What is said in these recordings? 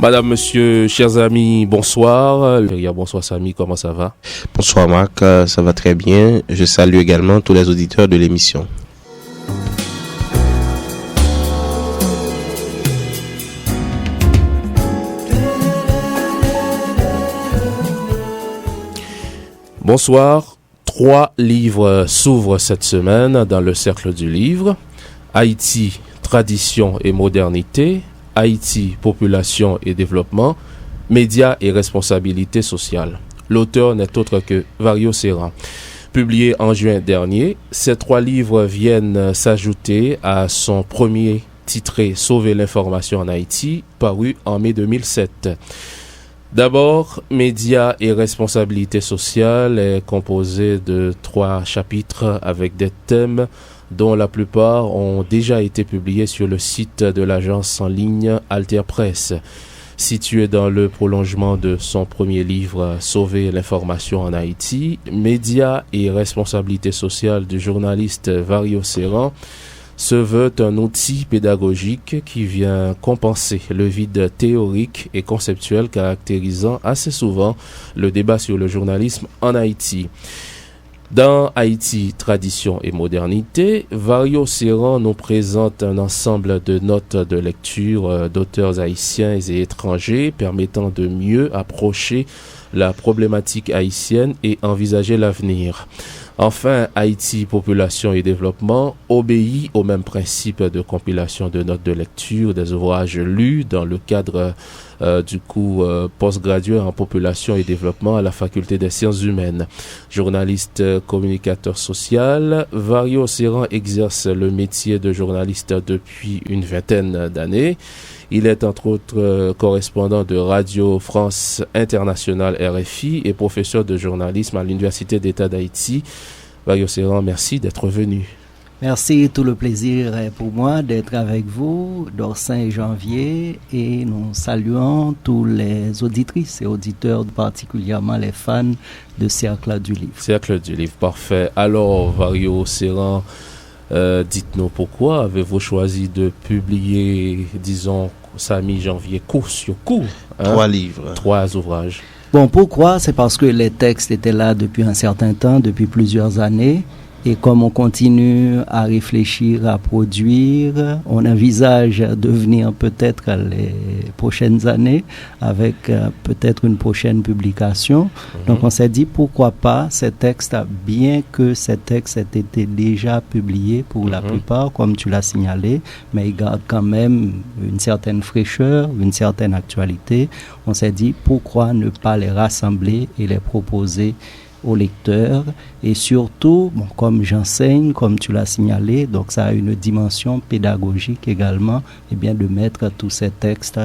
Madame, monsieur, chers amis, bonsoir. Bonsoir Samy, comment ça va? Bonsoir Marc, ça va très bien. Je salue également tous les auditeurs de l'émission. Bonsoir. 3 livres s'ouvrent cette semaine dans le Cercle du Livre. Haïti, tradition et modernité. Haïti, population et développement, médias et responsabilité sociale. L'auteur n'est autre que Vario Serran. Publié en juin dernier, ces 3 livres viennent s'ajouter à son premier titré Sauver l'information en Haïti, paru en mai 2007. D'abord, médias et responsabilité sociale est composé de 3 chapitres avec des thèmes dont la plupart ont déjà été publiés sur le site de l'agence en ligne Alter Press. Situé dans le prolongement de son premier livre Sauver l'information en Haïti, médias et responsabilité sociale du journaliste Vario Serran se veut un outil pédagogique qui vient compenser le vide théorique et conceptuel caractérisant assez souvent le débat sur le journalisme en Haïti. Dans Haïti, tradition et modernité, Vario Serran nous présente un ensemble de notes de lecture d'auteurs haïtiens et étrangers permettant de mieux approcher la problématique haïtienne et envisager l'avenir. Enfin, Haïti, population et développement obéit au même principe de compilation de notes de lecture des ouvrages lus dans le cadre postgradué en population et développement à la faculté des sciences humaines. Journaliste communicateur social, Vario Serran exerce le métier de journaliste depuis une vingtaine d'années. Il est entre autres correspondant de Radio France Internationale RFI et professeur de journalisme à l'Université d'État d'Haïti. Vario Serran, merci d'être venu. Merci, tout le plaisir est pour moi d'être avec vous, d'Orsin et Janvier, et nous saluons tous les auditrices et auditeurs, particulièrement les fans de Cercle du Livre. Cercle du Livre, parfait. Alors, Vario Serran, dites-nous pourquoi avez-vous choisi de publier, disons, Samy, Janvier, cours sur cours, 3 livres. 3 ouvrages. Bon, pourquoi? C'est parce que les textes étaient là depuis un certain temps, depuis plusieurs années. Et comme on continue à réfléchir, à produire, on envisage de venir peut-être les prochaines années avec peut-être une prochaine publication. Donc on s'est dit pourquoi pas ces textes, bien que ces textes aient été déjà publiés pour la plupart, comme tu l'as signalé, mais ils gardent quand même une certaine fraîcheur, une certaine actualité. On s'est dit pourquoi ne pas les rassembler et les proposer aux lecteurs, et surtout, bon, comme j'enseigne, comme tu l'as signalé, donc ça a une dimension pédagogique également, et bien de mettre tous ces textes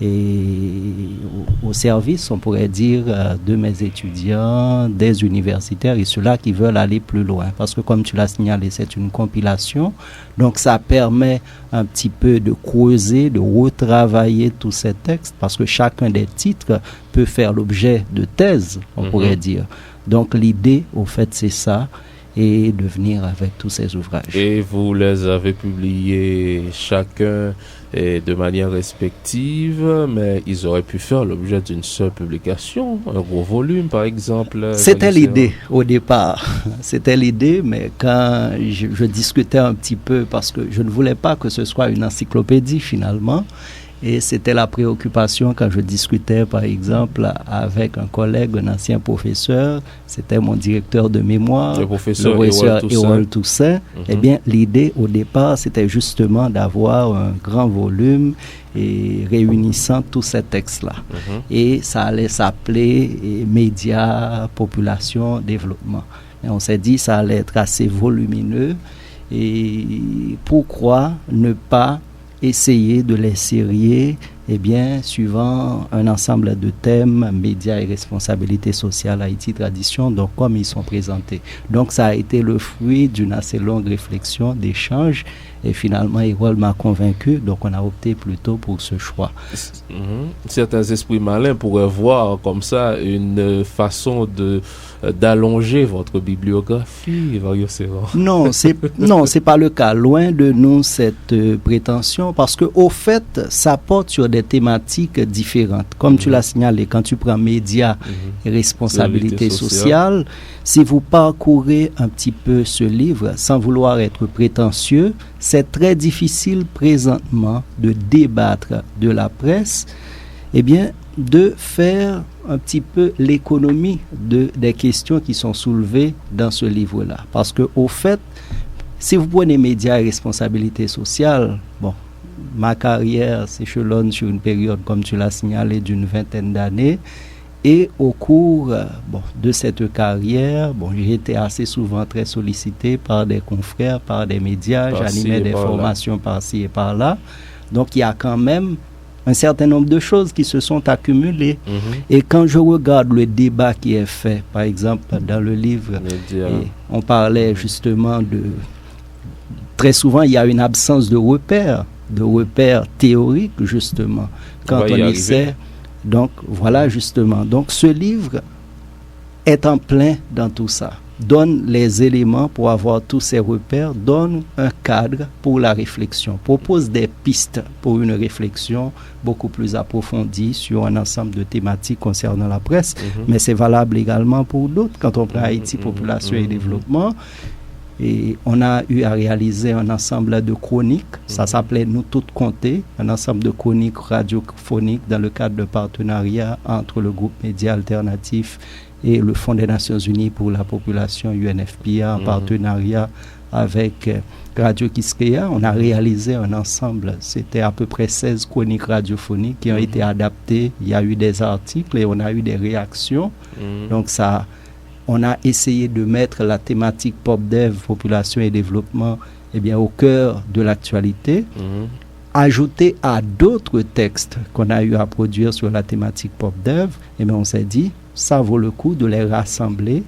au service, on pourrait dire, de mes étudiants, des universitaires et ceux-là qui veulent aller plus loin. Parce que comme tu l'as signalé, c'est une compilation, donc ça permet un petit peu de creuser, de retravailler tous ces textes, parce que chacun des titres peut faire l'objet de thèses, on pourrait dire. Donc l'idée, au fait, c'est ça, et de venir avec tous ces ouvrages. Et vous les avez publiés chacun de manière respective, mais ils auraient pu faire l'objet d'une seule publication, un gros volume par exemple. C'était l'idée au départ, c'était l'idée, mais quand je discutais un petit peu, parce que je ne voulais pas que ce soit une encyclopédie finalement, et c'était la préoccupation quand je discutais, par exemple, avec un collègue, un ancien professeur, c'était mon directeur de mémoire, le professeur Hérol Toussaint. Eh bien, l'idée au départ, c'était justement d'avoir un grand volume et réunissant tous ces textes-là. Et ça allait s'appeler Médias, Population, Développement. Et on s'est dit ça allait être assez volumineux. Et pourquoi ne pas essayer de les sérier, eh bien, suivant un ensemble de thèmes, médias et responsabilité sociale, Haïti, tradition, donc comme ils sont présentés. Donc ça a été le fruit d'une assez longue réflexion, d'échange, et finalement, Hérol m'a convaincu, donc on a opté plutôt pour ce choix. Certains esprits malins pourraient voir comme ça une façon d'allonger votre bibliographie, Vario Serran. Non, c'est pas le cas. Loin de nous cette prétention, parce que au fait, ça porte sur des thématiques différentes. Comme tu l'as signalé, quand tu prends médias et responsabilité sociale, si vous parcourez un petit peu ce livre, sans vouloir être prétentieux, c'est très difficile présentement de débattre de la presse, eh bien, de faire un petit peu l'économie des questions qui sont soulevées dans ce livre-là. Parce que, au fait, si vous prenez médias et responsabilité sociale, bon, ma carrière s'échelonne sur une période, comme tu l'as signalé, d'une 20aine d'années. Et au cours de cette carrière, j'ai été assez souvent très sollicité par des confrères, par des médias. J'animais des formations par-ci et par-là. Donc, il y a quand même un certain nombre de choses qui se sont accumulées. Et quand je regarde le débat qui est fait, par exemple, dans le livre, on parlait justement de... Très souvent, il y a une absence de repères théoriques, justement, quand on essaie. Donc, voilà, justement. Donc, ce livre est en plein dans tout ça. Donne les éléments pour avoir tous ces repères, donne un cadre pour la réflexion, propose des pistes pour une réflexion beaucoup plus approfondie sur un ensemble de thématiques concernant la presse, mais c'est valable également pour d'autres. Quand on prend Haïti, population et développement, et on a eu à réaliser un ensemble de chroniques, ça s'appelait Nous toutes compter, un ensemble de chroniques radiophoniques dans le cadre de partenariat entre le groupe Média Alternatif et le Fonds des Nations Unies pour la population UNFPA en partenariat avec Radio Kiskeya. On a réalisé un ensemble, c'était à peu près 16 chroniques radiophoniques qui ont été adaptées. Il y a eu des articles et on a eu des réactions. Donc ça, on a essayé de mettre la thématique PopDev, population et développement, au cœur de l'actualité. Ajouté à d'autres textes qu'on a eu à produire sur la thématique PopDev, on s'est dit, ça vaut le coup de les rassembler,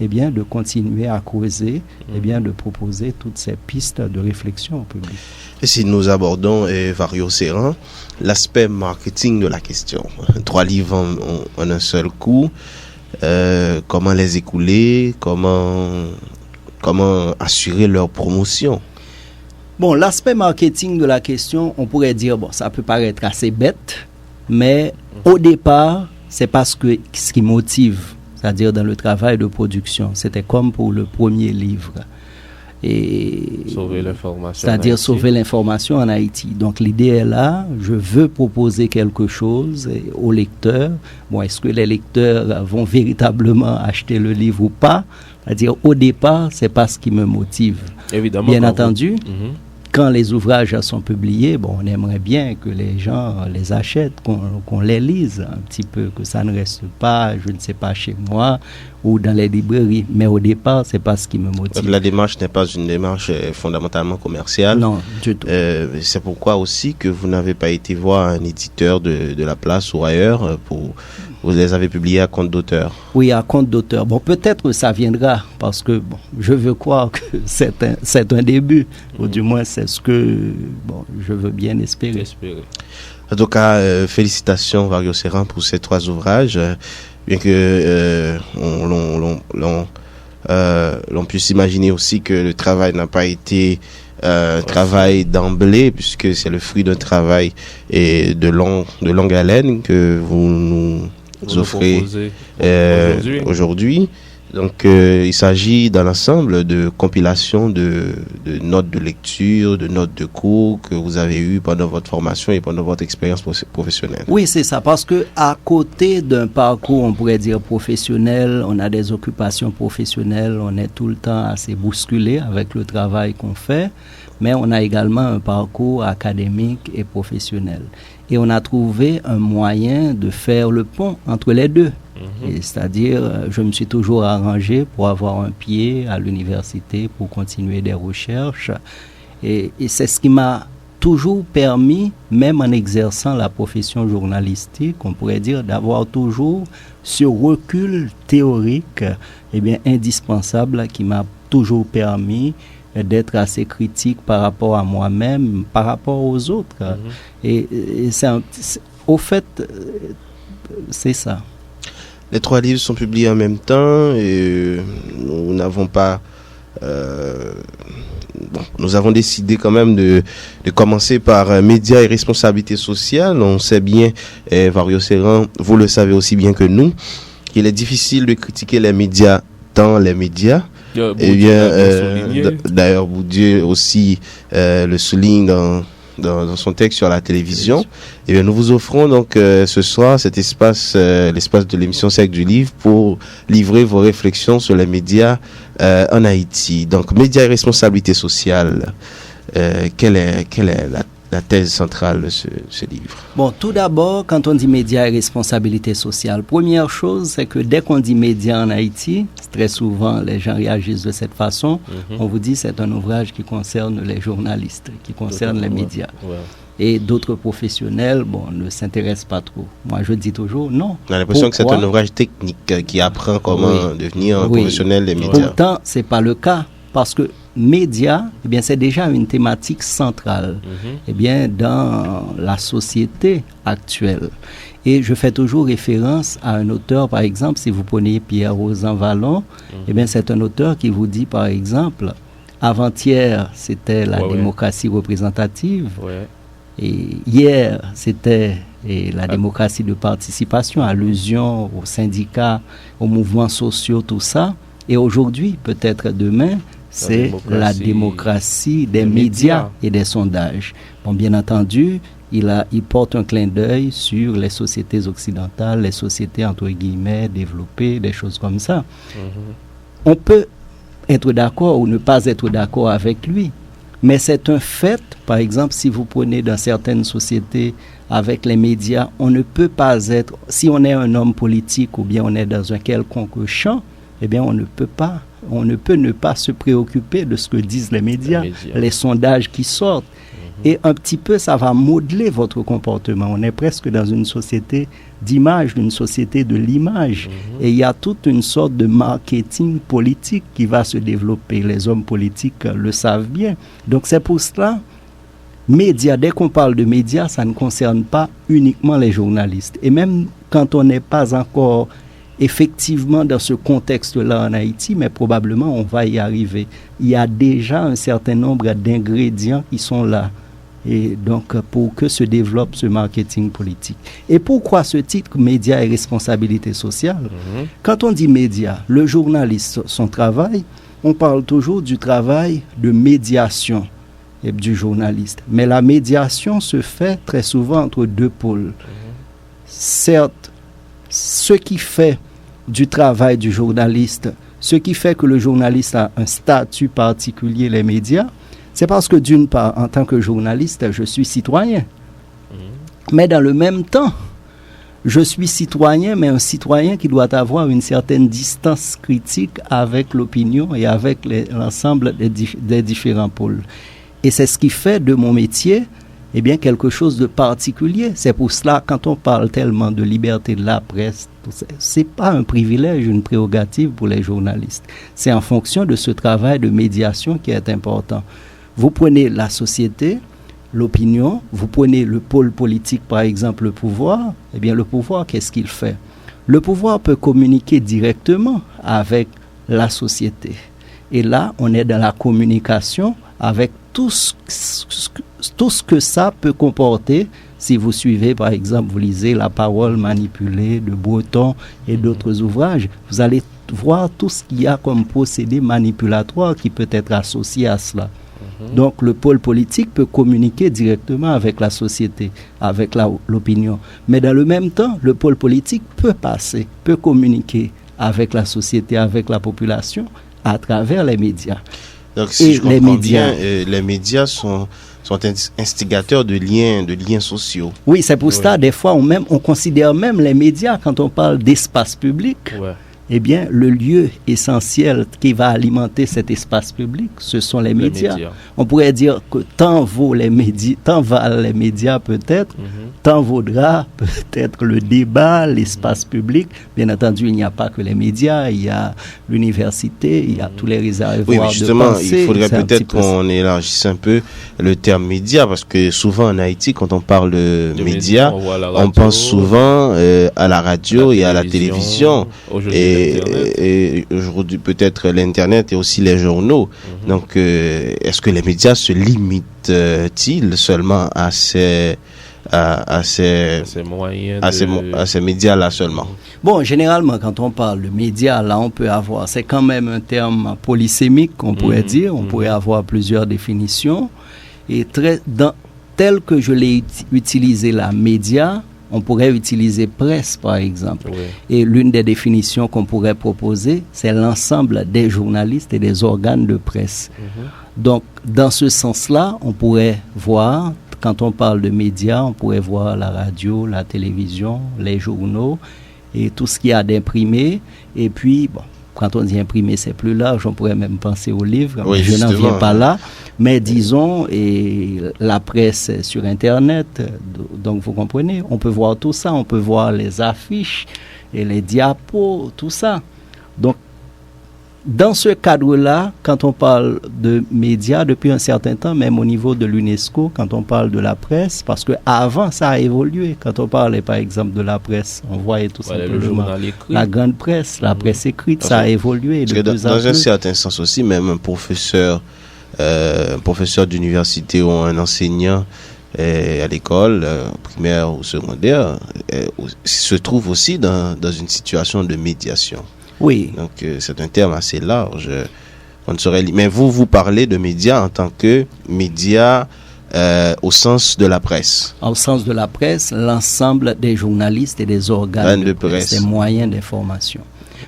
de continuer à creuser, de proposer toutes ces pistes de réflexion au public. Et si nous abordons, Vario Serran, l'aspect marketing de la question, 3 livres en un seul coup, comment les écouler, comment assurer leur promotion? Bon, l'aspect marketing de la question, on pourrait dire, ça peut paraître assez bête, mais au départ, c'est parce que ce qui motive, c'est-à-dire dans le travail de production, c'était comme pour le premier livre. Et sauver l'information. C'est-à-dire sauver l'information en Haïti. Donc l'idée est là, je veux proposer quelque chose aux lecteurs. Est-ce que les lecteurs vont véritablement acheter le livre ou pas? C'est-à-dire au départ, c'est pas ce qui me motive. Évidemment. Bien entendu. Quand les ouvrages sont publiés, on aimerait bien que les gens les achètent, qu'on les lise un petit peu, que ça ne reste pas, je ne sais pas, chez moi ou dans les librairies. Mais au départ, c'est pas ce qui me motive. La démarche n'est pas une démarche fondamentalement commerciale. Non, du tout. C'est pourquoi aussi que vous n'avez pas été voir un éditeur de la place ou ailleurs vous les avez publiés à compte d'auteur. Oui, à compte d'auteur. Peut-être ça viendra parce que je veux croire que c'est un début, ou du moins c'est ce que je veux bien espérer. En tout cas, félicitations Vario Serran pour ces 3 ouvrages, bien que l'on puisse imaginer aussi que le travail n'a pas été travail d'emblée, puisque c'est le fruit d'un travail de longue haleine que vous nous offrez aujourd'hui. Donc, il s'agit dans l'ensemble de compilation de notes de lecture, de notes de cours que vous avez eues pendant votre formation et pendant votre expérience professionnelle. Oui, c'est ça, parce que à côté d'un parcours, on pourrait dire professionnel, on a des occupations professionnelles, on est tout le temps assez bousculé avec le travail qu'on fait, mais on a également un parcours académique et professionnel. Et on a trouvé un moyen de faire le pont entre les deux. C'est-à-dire, je me suis toujours arrangé pour avoir un pied à l'université, pour continuer des recherches. Et c'est ce qui m'a toujours permis, même en exerçant la profession journalistique, on pourrait dire, d'avoir toujours ce recul théorique indispensable qui m'a toujours permis d'être assez critique par rapport à moi-même, par rapport aux autres. Et au fait, c'est ça. Les 3 livres sont publiés en même temps et nous n'avons pas nous avons décidé quand même de commencer par médias et responsabilité sociale. On sait bien, Vario Serran, vous le savez aussi bien que nous, qu'il est difficile de critiquer les médias dans les médias. Eh bien, d'ailleurs, Bourdieu aussi le souligne dans son texte sur la télévision. Et bien, nous vous offrons donc ce soir cet espace, l'espace de l'émission Cercle du Livre, pour livrer vos réflexions sur les médias en Haïti. Donc, médias et responsabilité sociale. Quelle est la thèse centrale de ce livre? Bon, tout d'abord, quand on dit médias et responsabilité sociale, première chose, c'est que dès qu'on dit médias en Haïti, très souvent les gens réagissent de cette façon. On vous dit c'est un ouvrage qui concerne les journalistes, qui concerne les médias. Ouais. Et d'autres professionnels, ne s'intéressent pas trop. Moi, je dis toujours non. On a l'impression que c'est un ouvrage technique qui apprend comment devenir un professionnel des médias. Pourtant, c'est pas le cas, parce que médias, eh bien, c'est déjà une thématique centrale, eh bien, dans la société actuelle. Et je fais toujours référence à un auteur, par exemple, si vous prenez Pierre Rosanvallon, eh bien, c'est un auteur qui vous dit, par exemple, avant-hier, c'était la démocratie représentative, et hier, c'était la démocratie de participation, allusion aux syndicats, aux mouvements sociaux, tout ça. Et aujourd'hui, peut-être demain, c'est la démocratie des médias et des sondages. Bon, bien entendu, il porte un clin d'œil sur les sociétés occidentales, les sociétés entre guillemets développées, des choses comme ça. On peut être d'accord ou ne pas être d'accord avec lui, mais c'est un fait. Par exemple, si vous prenez dans certaines sociétés avec les médias, on ne peut pas être, si on est un homme politique ou bien on est dans un quelconque champ, eh bien on ne peut ne pas se préoccuper de ce que disent les médias, les sondages qui sortent. Et un petit peu, ça va modeler votre comportement. On est presque dans une société d'image, une société de l'image. Et il y a toute une sorte de marketing politique qui va se développer. Les hommes politiques le savent bien. Donc c'est pour cela, médias, dès qu'on parle de médias, ça ne concerne pas uniquement les journalistes. Et même quand on n'est pas encore effectivement dans ce contexte-là en Haïti, mais probablement on va y arriver. Il y a déjà un certain nombre d'ingrédients qui sont là. Et donc, pour que se développe ce marketing politique. Et pourquoi ce titre, médias et responsabilité sociale? Quand on dit médias, le journaliste, son travail, on parle toujours du travail de médiation du journaliste. Mais la médiation se fait très souvent entre deux pôles. Certes, ce qui fait du travail du journaliste, ce qui fait que le journaliste a un statut particulier, les médias, c'est parce que d'une part, en tant que journaliste, je suis citoyen. Mais dans le même temps, je suis citoyen, mais un citoyen qui doit avoir une certaine distance critique avec l'opinion et avec l'ensemble des différents pôles. Et c'est ce qui fait de mon métier eh bien, quelque chose de particulier. C'est pour cela, quand on parle tellement de liberté de la presse, c'est pas un privilège, une prérogative pour les journalistes. C'est en fonction de ce travail de médiation qui est important. Vous prenez la société, l'opinion, vous prenez le pôle politique, par exemple, le pouvoir. Eh bien, le pouvoir, qu'est-ce qu'il fait? Le pouvoir peut communiquer directement avec la société. Et là, on est dans la communication avec tout ce que ça peut comporter. Si vous suivez, par exemple, vous lisez La parole manipulée de Breton et d'autres ouvrages, vous allez voir tout ce qu'il y a comme procédé manipulatoire qui peut être associé à cela. Donc, le pôle politique peut communiquer directement avec la société, avec l'opinion. Mais dans le même temps, le pôle politique peut communiquer avec la société, avec la population, à travers les médias. Donc, si je comprends bien, les médias sont instigateurs de liens sociaux. Oui, c'est pour ça, des fois, on considère même les médias, quand on parle d'espace public, eh bien, le lieu essentiel qui va alimenter cet espace public, ce sont les médias. On pourrait dire que tant valent les médias peut-être, tant vaudra peut-être le débat, l'espace public. Bien entendu, il n'y a pas que les médias, il y a l'université, il y a tous les réservoirs oui, mais justement, de pensée. Il faudrait peut-être qu'on élargisse un peu le terme média, parce que souvent en Haïti, quand on parle de médias, on pense souvent à la radio et à la télévision. Et et aujourd'hui peut-être l'Internet et aussi les journaux. Donc, est-ce que les médias se limitent-ils seulement à ces médias-là seulement? Bon, généralement, quand on parle de médias, là, on peut avoir, c'est quand même un terme polysémique qu'on pourrait dire, on pourrait avoir plusieurs définitions. Et tel que je l'ai utilisé là, médias, on pourrait utiliser presse, par exemple. Oui. Et l'une des définitions qu'on pourrait proposer, c'est l'ensemble des journalistes et des organes de presse. Donc, dans ce sens-là, on pourrait voir, quand on parle de médias, on pourrait voir la radio, la télévision, les journaux et tout ce qu'il y a d'imprimé. Et puis, bon, quand on dit imprimé, c'est plus large, on pourrait même penser aux livres. Oui, je n'en viens pas là. Mais disons, et la presse sur Internet, donc vous comprenez, on peut voir tout ça, on peut voir les affiches et les diapos, tout ça. Donc, dans ce cadre-là, quand on parle de médias, depuis un certain temps, même au niveau de l'UNESCO, quand on parle de la presse, parce qu'avant, ça a évolué. Quand on parlait, par exemple, de la presse, on voyait tout simplement la grande presse, la presse écrite, ça a évolué. Dans un certain sens aussi, même un professeur d'université ou un enseignant à l'école primaire ou secondaire se trouve aussi dans une situation de médiation. Oui. Donc, c'est un terme assez large. On ne saurait mais vous parlez de médias en tant que médias au sens de la presse. Au sens de la presse, l'ensemble des journalistes et des organes de presse, des moyens d'information.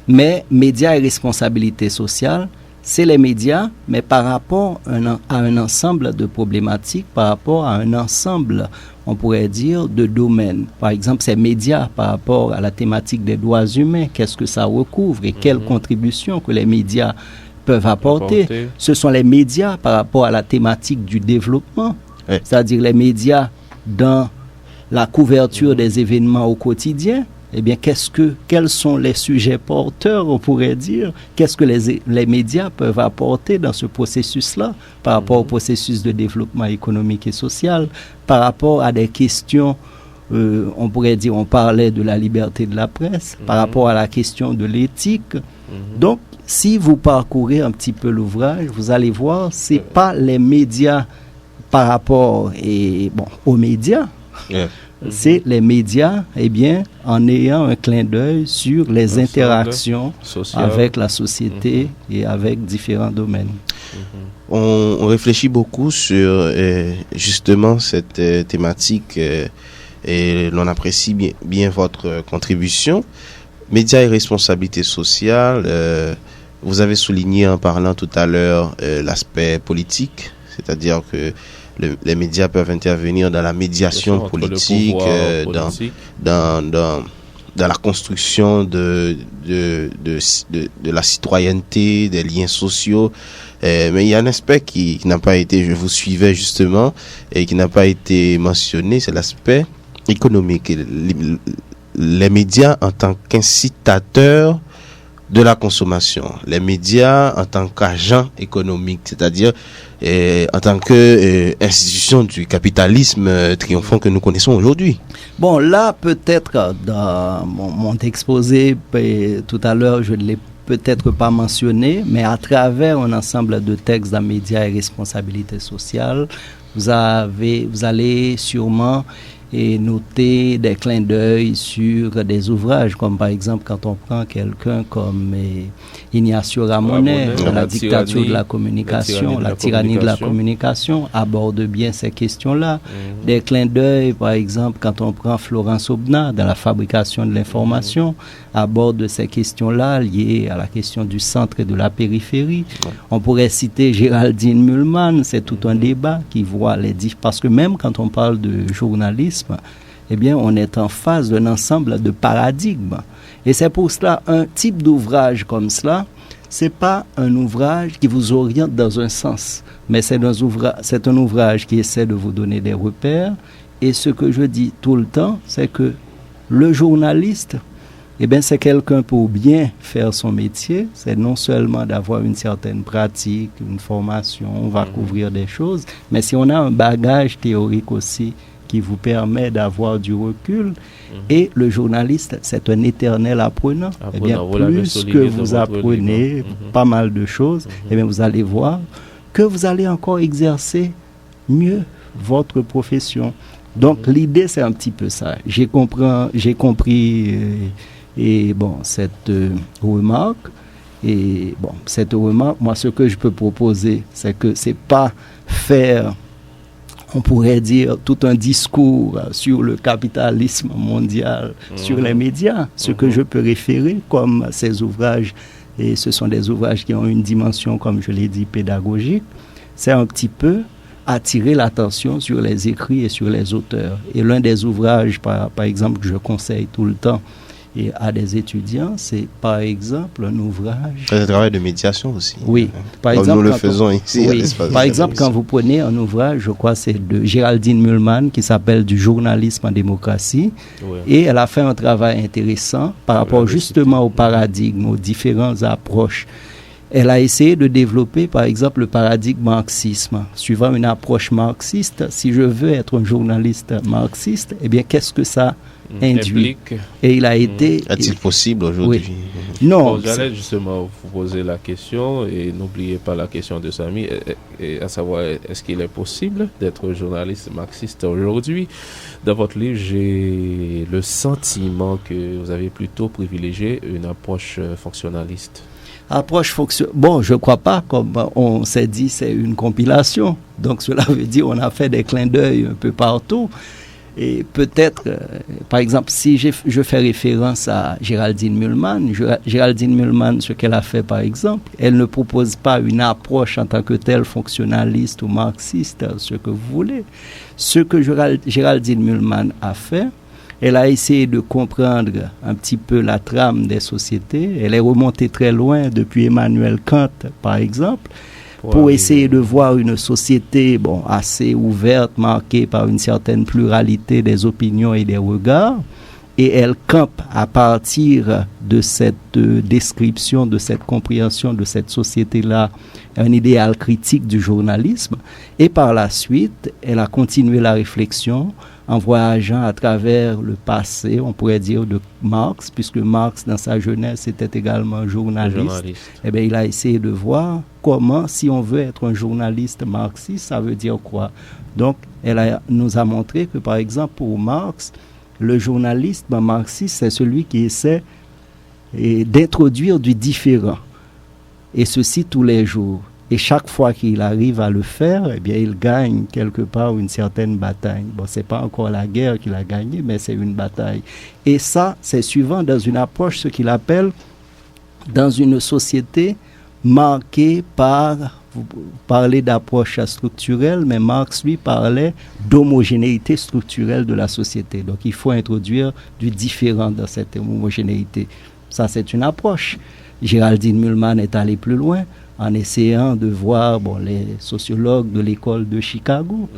Mais médias et responsabilité sociale, c'est les médias, mais par rapport à un ensemble de problématiques, par rapport à un ensemble, on pourrait dire, de domaines. Par exemple, ces médias par rapport à la thématique des droits humains, qu'est-ce que ça recouvre et quelles contributions que les médias peuvent apporter. Ce sont les médias par rapport à la thématique du développement, c'est-à-dire les médias dans la couverture des événements au quotidien. Eh bien, quels sont les sujets porteurs, on pourrait dire? Qu'est-ce que les médias peuvent apporter dans ce processus-là par rapport au processus de développement économique et social, par rapport à des questions, on pourrait dire, on parlait de la liberté de la presse, par rapport à la question de l'éthique. Donc, si vous parcourez un petit peu l'ouvrage, vous allez voir, c'est pas les médias par rapport aux médias. C'est les médias, eh bien, en ayant un clin d'œil sur les interactions avec la société et avec différents domaines. On réfléchit beaucoup sur justement cette thématique et l'on apprécie bien votre contribution. Médias et responsabilité sociale, vous avez souligné en parlant tout à l'heure l'aspect politique, c'est-à-dire que les médias peuvent intervenir dans la médiation politique, dans la construction de la citoyenneté, des liens sociaux. Mais il y a un aspect qui n'a pas été, je vous suivais justement, et qui n'a pas été mentionné, c'est l'aspect économique. Les médias en tant qu'incitateurs de la consommation, les médias en tant qu'agents économiques, c'est-à-dire en tant que institution du capitalisme triomphant que nous connaissons aujourd'hui. Bon, là, peut-être, dans mon exposé, tout à l'heure, je ne l'ai peut-être pas mentionné, mais à travers un ensemble de textes dans médias et responsabilité sociale, vous allez sûrement noter des clins d'œil sur des ouvrages, comme par exemple quand on prend quelqu'un comme Ignacio Ramonet, la dictature de la communication, la tyrannie de la communication, aborde bien ces questions-là. Des clins d'œil, par exemple, quand on prend Florence Aubenas, dans la fabrication de l'information, aborde ces questions-là liées à la question du centre et de la périphérie. On pourrait citer Géraldine Mühlmann, c'est tout un débat qui voit parce que même quand on parle de journalisme, eh bien, on est en face d'un ensemble de paradigmes. Et c'est pour cela, un type d'ouvrage comme cela, c'est pas un ouvrage qui vous oriente dans un sens, mais c'est un ouvrage qui essaie de vous donner des repères. Et ce que je dis tout le temps, c'est que le journaliste, eh bien, c'est quelqu'un pour bien faire son métier. C'est non seulement d'avoir une certaine pratique, une formation, on va couvrir des choses, mais si on a un bagage théorique aussi qui vous permet d'avoir du recul. Et le journaliste, c'est un éternel apprenant. Eh bien, plus que vous apprenez pas mal de choses, eh bien, vous allez voir que vous allez encore exercer mieux votre profession. Donc, l'idée, c'est un petit peu ça. J'ai compris cette remarque. Et bon, cette remarque, moi, ce que je peux proposer, c'est que c'est pas faire, on pourrait dire, tout un discours sur le capitalisme mondial, sur les médias. Ce que je peux référer comme ces ouvrages, et ce sont des ouvrages qui ont une dimension, comme je l'ai dit, pédagogique, c'est un petit peu attirer l'attention sur les écrits et sur les auteurs. Et l'un des ouvrages, par exemple, que je conseille tout le temps et à des étudiants, c'est par exemple un ouvrage... C'est un travail de médiation aussi. Oui. Par exemple, nous le faisons ici. Oui. Par exemple, quand vous prenez un ouvrage, je crois c'est de Géraldine Mühlmann, qui s'appelle « Du journalisme en démocratie ». Et elle a fait un travail intéressant par rapport justement au paradigme, aux différentes approches. Elle a essayé de développer, par exemple, le paradigme marxisme. Suivant une approche marxiste, si je veux être un journaliste marxiste, eh bien, qu'est-ce que ça induit? Et il a été... Est-il possible aujourd'hui? Oui. Non. J'allais justement vous poser la question, et n'oubliez pas la question de Samy, et à savoir, est-ce qu'il est possible d'être journaliste marxiste aujourd'hui? Dans votre livre, j'ai le sentiment que vous avez plutôt privilégié une approche fonctionnaliste. Bon, je ne crois pas, comme on s'est dit, c'est une compilation. Donc, cela veut dire qu'on a fait des clins d'œil un peu partout. Et peut-être, par exemple, si je fais référence à Géraldine Mühlmann, ce qu'elle a fait, par exemple, elle ne propose pas une approche en tant que telle fonctionnaliste ou marxiste, ce que vous voulez. Ce que Géraldine Mühlmann a fait, elle a essayé de comprendre un petit peu la trame des sociétés. Elle est remontée très loin depuis Emmanuel Kant, par exemple, pour essayer de voir une société assez ouverte, marquée par une certaine pluralité des opinions et des regards. Et elle campe à partir de cette description, de cette compréhension de cette société-là, un idéal critique du journalisme. Et par la suite, elle a continué la réflexion en voyageant à travers le passé, on pourrait dire, de Marx, puisque Marx, dans sa jeunesse, était également journaliste. Eh bien, il a essayé de voir comment, si on veut être un journaliste marxiste, ça veut dire quoi. Donc, nous a montré que, par exemple, pour Marx, le journalisme marxiste, c'est celui qui essaie d'introduire du différent, et ceci tous les jours. Et chaque fois qu'il arrive à le faire, eh bien, il gagne quelque part une certaine bataille. Bon, c'est pas encore la guerre qu'il a gagnée, mais c'est une bataille. Et ça, c'est suivant dans une approche, ce qu'il appelle, dans une société marquée par, vous parlez d'approche structurelle, mais Marx, lui, parlait d'homogénéité structurelle de la société. Donc, il faut introduire du différent dans cette homogénéité. Ça, c'est une approche. Géraldine Mühlmann est allée plus loin, en essayant de voir les sociologues de l'école de Chicago.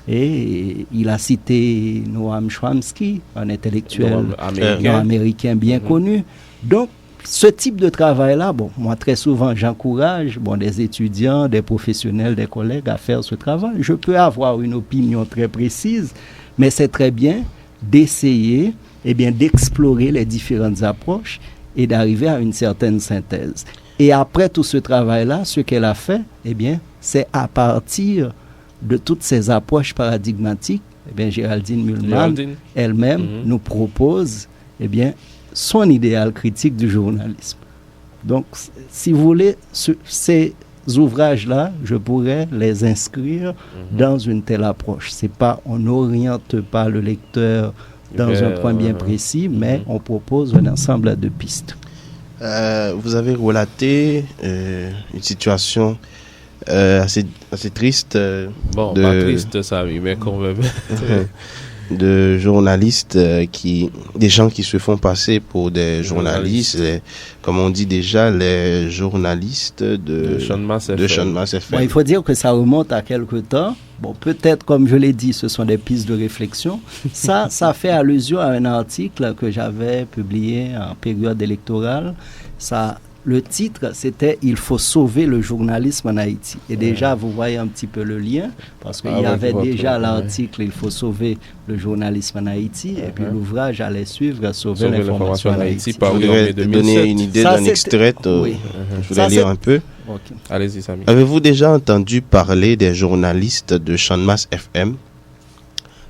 Et il a cité Noam Chomsky, un intellectuel américain bien connu. Donc, ce type de travail-là, moi très souvent j'encourage des étudiants, des professionnels, des collègues à faire ce travail. Je peux avoir une opinion très précise, mais c'est très bien d'essayer d'explorer les différentes approches et d'arriver à une certaine synthèse. Et après tout ce travail-là, ce qu'elle a fait, c'est à partir de toutes ces approches paradigmatiques, Géraldine Mühlmann elle-même nous propose, son idéal critique du journalisme. Donc, si vous voulez, ces ouvrages-là, je pourrais les inscrire dans une telle approche. On n'oriente pas le lecteur dans un point bien précis, mais on propose un ensemble de pistes. Vous avez relaté une situation assez triste. Pas triste, ça, mais quand même. De journalistes des gens qui se font passer pour des journalistes, comme on dit déjà, les journalistes de Sean Mass FM. Il faut dire que ça remonte à quelque temps. Peut-être, comme je l'ai dit, ce sont des pistes de réflexion. Ça fait allusion à un article que j'avais publié en période électorale. Ça le titre, c'était « Il faut sauver le journalisme en Haïti ». Et déjà, vous voyez un petit peu le lien, parce qu'il y avait déjà l'article « Il faut sauver le journalisme en Haïti », et puis l'ouvrage allait suivre « Sauver l'information en Haïti ». Je voudrais donner une idée d'un extrait, je voulais lire un peu. Okay. Allez-y, Samy. Avez-vous déjà entendu parler des journalistes de Champ de Mars FM?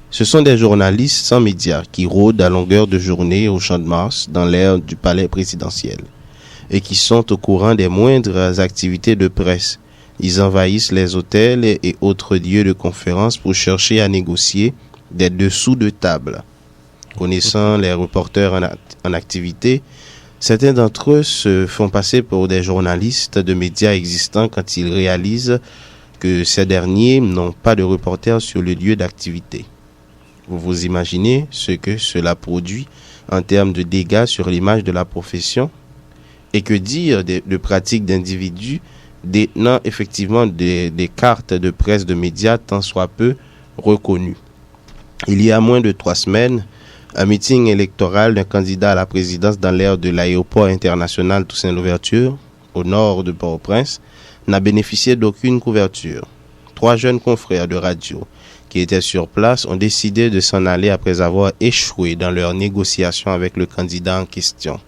Ce sont des journalistes sans médias qui rôdent à longueur de journée au Champ de Mars dans l'air du palais présidentiel et qui sont au courant des moindres activités de presse. Ils envahissent les hôtels et autres lieux de conférence pour chercher à négocier des dessous de table. Connaissant les reporters en activité, certains d'entre eux se font passer pour des journalistes de médias existants quand ils réalisent que ces derniers n'ont pas de reporters sur le lieu d'activité. Vous vous imaginez ce que cela produit en termes de dégâts sur l'image de la profession? Et que dire de pratiques d'individus détenant effectivement des cartes de presse de médias tant soit peu reconnues? Il y a moins de 3 semaines, un meeting électoral d'un candidat à la présidence dans l'aire de l'aéroport international Toussaint-Louverture, au nord de Port-au-Prince, n'a bénéficié d'aucune couverture. 3 jeunes confrères de radio qui étaient sur place ont décidé de s'en aller après avoir échoué dans leur négociation avec le candidat en question.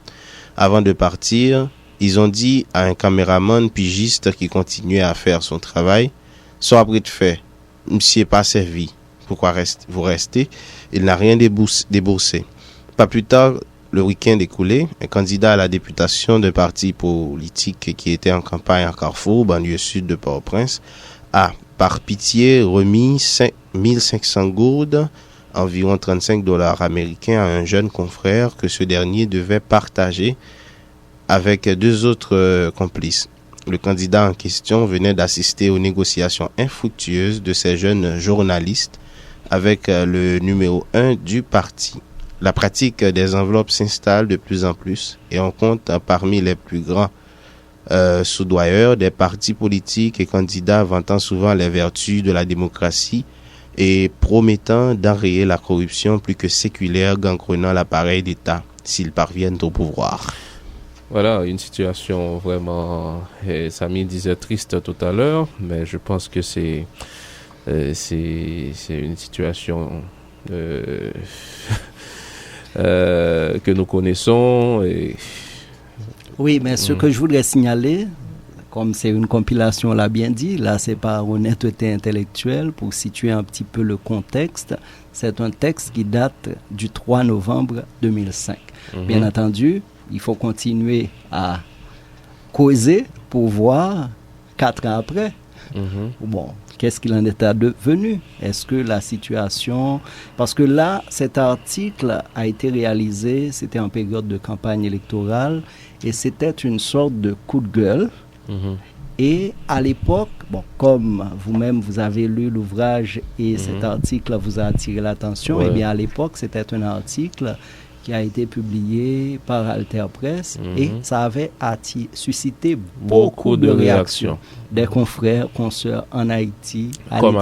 Avant de partir, ils ont dit à un caméraman pigiste qui continuait à faire son travail, « Soit après de fait, monsieur pas servi. Pourquoi vous restez? Il n'a rien déboursé. » Pas plus tard, le week-end écoulé, un candidat à la députation d'un parti politique qui était en campagne à Carrefour, banlieue sud de Port-au-Prince, a, par pitié, remis 1500 gourdes, environ $35 américains, à un jeune confrère que ce dernier devait partager avec 2 autres complices. Le candidat en question venait d'assister aux négociations infructueuses de ces jeunes journalistes avec le numéro 1 du parti. La pratique des enveloppes s'installe de plus en plus et on compte parmi les plus grands soudoyeurs des partis politiques et candidats vantant souvent les vertus de la démocratie et promettant d'enrayer la corruption plus que séculaire gangrenant l'appareil d'État s'ils parviennent au pouvoir. Voilà, une situation vraiment, Samy disait triste tout à l'heure, mais je pense que c'est une situation que nous connaissons. Et... Oui, mais ce que je voudrais signaler, comme c'est une compilation, on l'a bien dit, là c'est par honnêteté intellectuelle pour situer un petit peu le contexte. C'est un texte qui date du 3 novembre 2005. Bien entendu, il faut continuer à causer pour voir 4 ans après. Bon, qu'est-ce qu'il en est advenu? Est-ce que la situation... Parce que là, cet article a été réalisé, c'était en période de campagne électorale, et c'était une sorte de coup de gueule. Et à l'époque, bon, comme vous-même vous avez lu l'ouvrage et cet article vous a attiré l'attention, et bien à l'époque, c'était un article qui a été publié par Alter Press et ça avait suscité beaucoup de réactions des confrères, consoeurs en Haïti, comme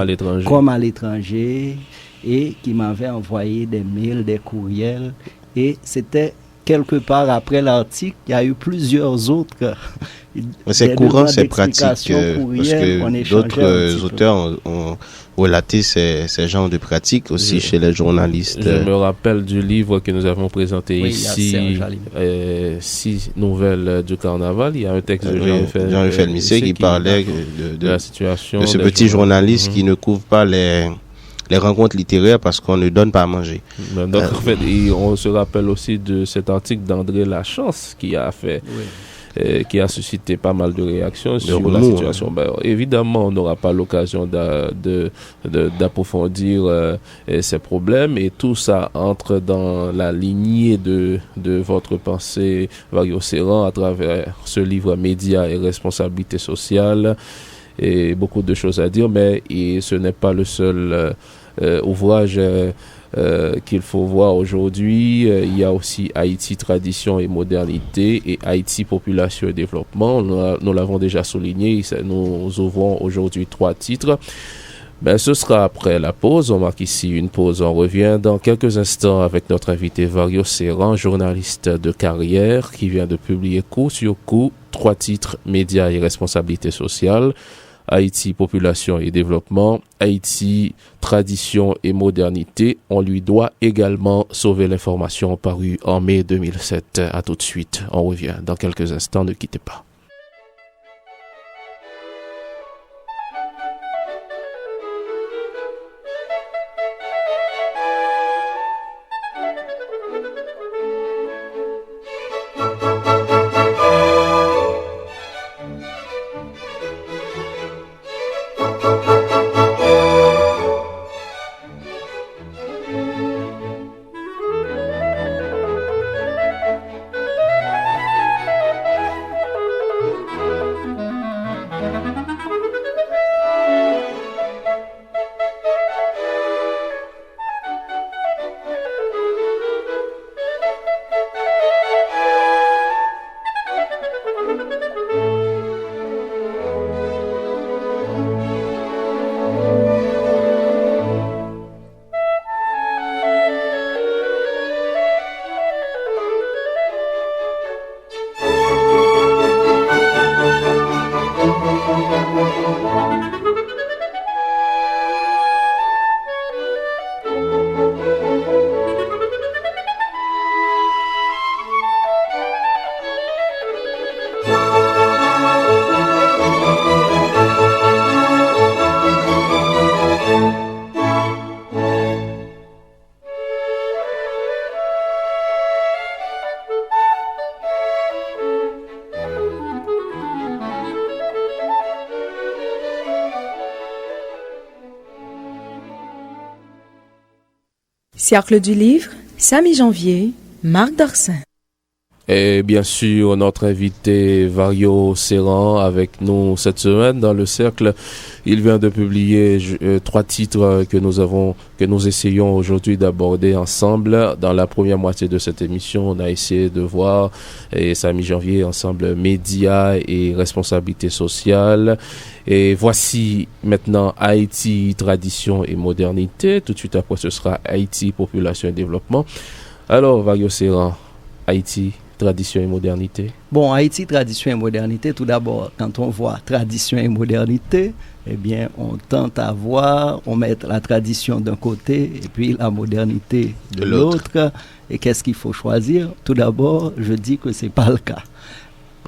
à l'étranger, et qui m'avaient envoyé des mails, des courriels, et c'était quelque part après l'article, il y a eu plusieurs autres. C'est courant, c'est pratique, parce que d'autres auteurs ont relaté ces genres de pratiques aussi chez les journalistes. Je me rappelle du livre que nous avons présenté ici, 6 nouvelles du carnaval. Il y a un texte de Jean-Raphaël Misset qui parlait de la situation de ce petit journaliste qui ne couvre pas les rencontres littéraires parce qu'on ne donne pas à manger. Donc, en fait, on se rappelle aussi de cet article d'André Lachance qui a fait... qui a suscité pas mal de réactions sur la situation. Évidemment, on n'aura pas l'occasion d'approfondir ces problèmes, et tout ça entre dans la lignée de votre pensée, Vario Serran, à travers ce livre Médias et responsabilité sociale, et beaucoup de choses à dire, mais ce n'est pas le seul ouvrage qu'il faut voir aujourd'hui. Il y a aussi Haïti, tradition et modernité, et Haïti, population et développement. Nous l'avons déjà souligné. Nous ouvrons aujourd'hui 3 titres. Ce sera après la pause. On marque ici une pause. On revient dans quelques instants avec notre invité Vario Serran, journaliste de carrière qui vient de publier coup sur coup 3 titres, médias et responsabilité sociale. Haïti, population et développement. Haïti, tradition et modernité. On lui doit également sauver l'information parue en mai 2007. À tout de suite. On revient dans quelques instants. Ne quittez pas. Cercle du livre, Samy Janvier, Marc Dorsin. Et bien sûr, notre invité Vario Serran avec nous cette semaine dans le cercle. Il vient de publier 3 titres que nous essayons aujourd'hui d'aborder ensemble. Dans la première moitié de cette émission, on a essayé de voir, et Samy Janvier, ensemble médias et responsabilité sociale. Et voici maintenant Haïti, tradition et modernité. Tout de suite après, ce sera Haïti, population et développement. Alors, Vario Serran, Haïti, tradition et modernité. Bon, Haïti, tradition et modernité, tout d'abord, quand on voit tradition et modernité, eh bien, on tente à voir, on met la tradition d'un côté et puis la modernité de l'autre. Et qu'est-ce qu'il faut choisir? Tout d'abord, je dis que c'est pas le cas.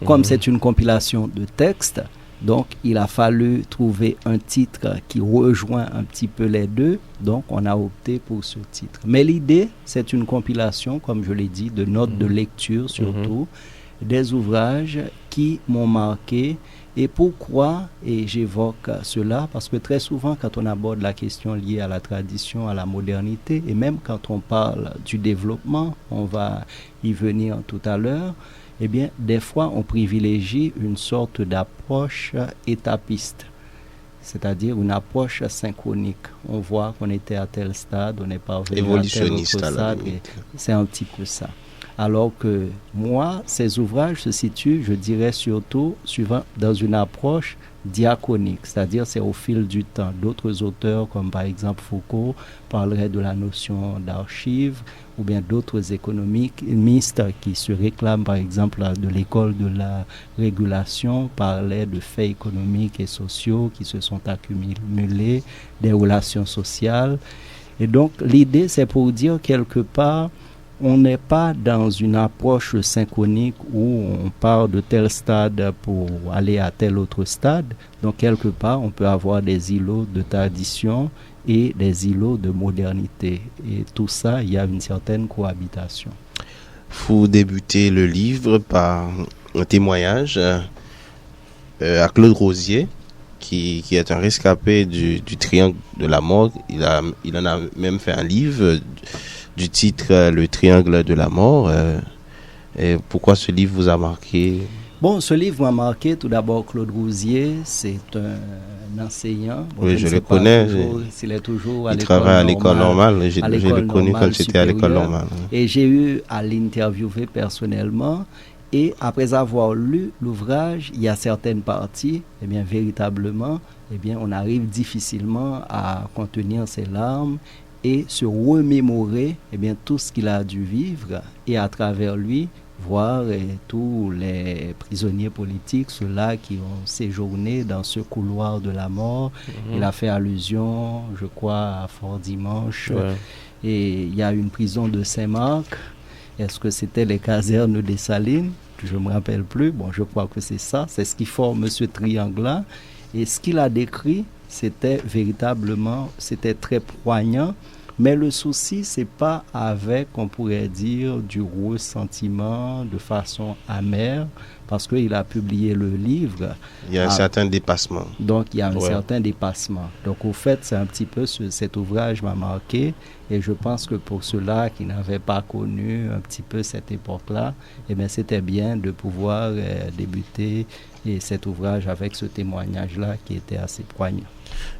Comme c'est une compilation de textes, donc il a fallu trouver un titre qui rejoint un petit peu les deux. Donc on a opté pour ce titre. Mais l'idée, c'est une compilation, comme je l'ai dit, de notes de lecture surtout, des ouvrages qui m'ont marqué. Et pourquoi, et j'évoque cela, parce que très souvent quand on aborde la question liée à la tradition, à la modernité, et même quand on parle du développement, on va y venir tout à l'heure, eh bien, des fois, on privilégie une sorte d'approche étapiste, c'est-à-dire une approche synchronique. On voit qu'on était à tel stade, on est parvenu à tel autre stade, et c'est un petit peu ça. Alors que moi, ces ouvrages se situent, je dirais surtout, dans une approche diachronique, c'est-à-dire c'est au fil du temps. D'autres auteurs, comme par exemple Foucault, parleraient de la notion d'archive, ou bien d'autres économistes qui se réclament par exemple de l'école de la régulation, parlaient de faits économiques et sociaux qui se sont accumulés, des relations sociales. Et donc l'idée, c'est pour dire quelque part, on n'est pas dans une approche synchronique où on part de tel stade pour aller à tel autre stade. Donc, quelque part, on peut avoir des îlots de tradition et des îlots de modernité. Et tout ça, il y a une certaine cohabitation. Vous débutez le livre par un témoignage à Claude Rosier, qui est un rescapé du triangle de la mort. Il en a même fait un livre du titre Le Triangle de la mort. Et pourquoi ce livre vous a marqué? Bon, ce livre m'a marqué. Tout d'abord, Claude Rosier, c'est un enseignant. Bon, oui, je le connais. S'il est toujours il travaille à l'école normale. Je l'ai connu quand j'étais à l'école normale. Et j'ai eu à l'interviewer personnellement. Et après avoir lu l'ouvrage, il y a certaines parties, eh bien, véritablement, eh bien, on arrive difficilement à contenir ses larmes et se remémorer, eh bien, tout ce qu'il a dû vivre et à travers lui, voir tous les prisonniers politiques, ceux-là qui ont séjourné dans ce couloir de la mort. Il a fait allusion, je crois, à Fort Dimanche. Ouais. Et il y a une prison de Saint-Marc. Est-ce que c'était les casernes des Salines? Je ne me rappelle plus. Bon, je crois que c'est ça. C'est ce qui forme ce triangle-là. Et ce qu'il a décrit, c'était véritablement, c'était très poignant. Mais le souci, c'est pas avec, on pourrait dire, du ressentiment de façon amère, parce qu'il a publié le livre. Il y a un certain dépassement. Donc, il y a un Ouais. certain dépassement. Donc, au fait, c'est un petit peu cet ouvrage m'a marqué. Et je pense que pour ceux-là qui n'avaient pas connu un petit peu cette époque-là, eh bien, c'était bien de pouvoir débuter cet ouvrage avec ce témoignage-là qui était assez poignant.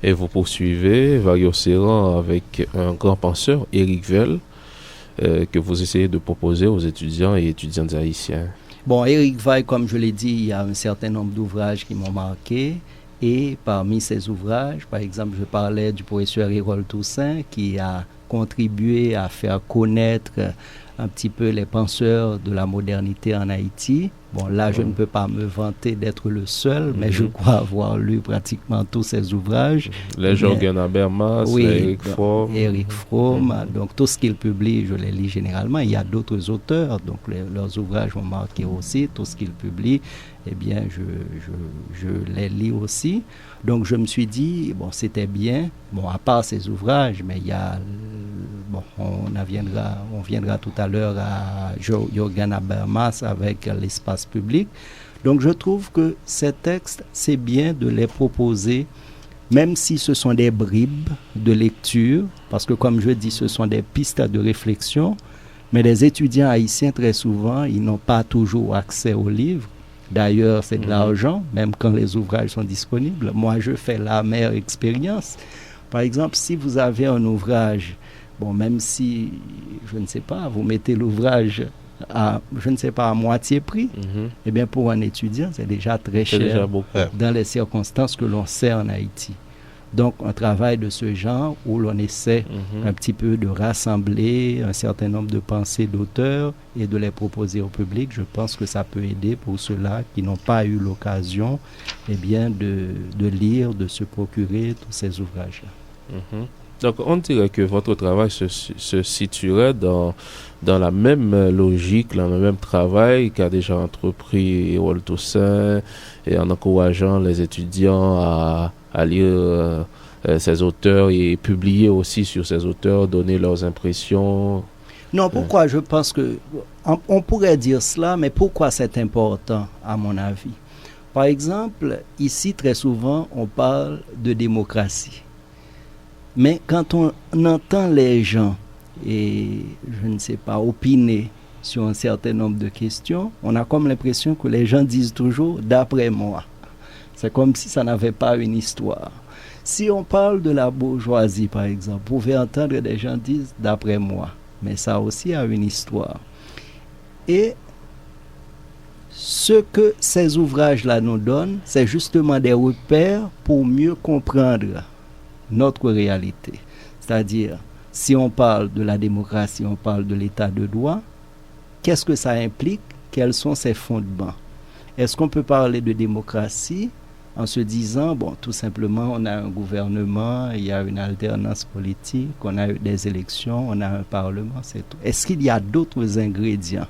Et vous poursuivez Variocéran avec un grand penseur, Éric Vell, que vous essayez de proposer aux étudiants et étudiantes haïtiens. Bon, Éric Veil, comme je l'ai dit, il y a un certain nombre d'ouvrages qui m'ont marqué. Et parmi ces ouvrages, par exemple, je parlais du professeur Hérol Toussaint qui a contribué à faire connaître un petit peu les penseurs de la modernité en Haïti. Bon, là, je ne peux pas me vanter d'être le seul, mais je crois avoir lu pratiquement tous ces ouvrages. Les Jorgen Habermas, Oui, Éric Fromm. Éric Fromm. Donc, tout ce qu'il publie, je les lis généralement. Il y a d'autres auteurs, donc leurs ouvrages m'ont marqué aussi. Tout ce qu'ils publient, eh bien, je les lis aussi. Donc, je me suis dit, bon, c'était bien. Bon, à part ces ouvrages, mais il y a... Bon, on viendra tout à l'heure à Jorgen Habermas avec l'espace public. Donc, je trouve que ces textes, c'est bien de les proposer, même si ce sont des bribes de lecture, parce que comme je dis, ce sont des pistes de réflexion, mais les étudiants haïtiens, très souvent, ils n'ont pas toujours accès aux livres. D'ailleurs, c'est de l'argent, même quand les ouvrages sont disponibles. Moi, je fais la meilleure expérience. Par exemple, si vous avez un ouvrage, bon, même si, je ne sais pas, vous mettez l'ouvrage à, je ne sais pas, à moitié prix, eh bien, pour un étudiant, c'est déjà très C'est cher déjà beaucoup. dans les circonstances que l'on sait en Haïti. Donc, un travail de ce genre où l'on essaie un petit peu de rassembler un certain nombre de pensées d'auteurs et de les proposer au public, je pense que ça peut aider pour ceux-là qui n'ont pas eu l'occasion, eh bien, de lire, de se procurer tous ces ouvrages-là. Donc, on dirait que votre travail se situerait dans la même logique, dans le même travail qu'a déjà entrepris Hérol Toussaint, et en encourageant les étudiants à lire ces auteurs et publier aussi sur ces auteurs, donner leurs impressions. Non, pourquoi je pense que... On pourrait dire cela, mais pourquoi c'est important, à mon avis? Par exemple, ici, très souvent, on parle de démocratie. Mais quand on entend les gens, et je ne sais pas, opiner sur un certain nombre de questions, on a comme l'impression que les gens disent toujours « d'après moi ». C'est comme si ça n'avait pas une histoire. Si on parle de la bourgeoisie, par exemple, vous pouvez entendre des gens dire « d'après moi », mais ça aussi a une histoire. Et ce que ces ouvrages-là nous donnent, c'est justement des repères pour mieux comprendre notre réalité. C'est-à-dire, si on parle de la démocratie, on parle de l'état de droit, qu'est-ce que ça implique? Quels sont ses fondements? Est-ce qu'on peut parler de démocratie en se disant, bon, tout simplement, on a un gouvernement, il y a une alternance politique, on a eu des élections, on a un parlement, c'est tout. Est-ce qu'il y a d'autres ingrédients?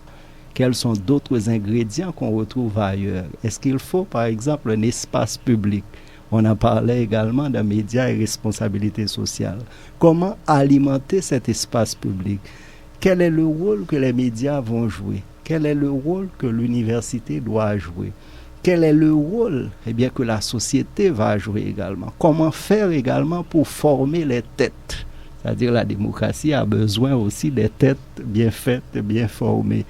Quels sont d'autres ingrédients qu'on retrouve ailleurs? Est-ce qu'il faut, par exemple, un espace public? On a parlé également d'un média et responsabilité sociale. Comment alimenter cet espace public? Quel est le rôle que les médias vont jouer? Quel est le rôle que l'université doit jouer? Quel est le rôle que la société va jouer également? Comment faire également pour former les têtes? C'est-à-dire la démocratie a besoin aussi des têtes bien faites, bien formées.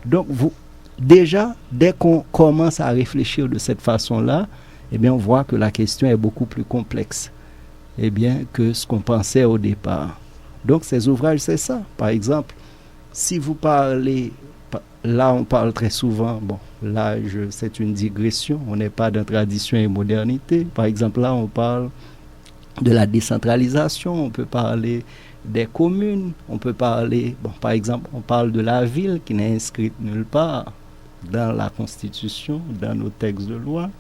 Donc, déjà, dès qu'on commence à réfléchir de cette façon-là, on voit que la question est beaucoup plus complexe que ce qu'on pensait au départ. Donc, ces ouvrages, c'est ça. Par exemple, si vous parlez là, on parle très souvent, c'est une digression, on n'est pas dans tradition et modernité. Par exemple, là, on parle de la décentralisation, on peut parler des communes, on peut parler, par exemple, on parle de la ville qui n'est inscrite nulle part dans la Constitution, dans nos textes de loi.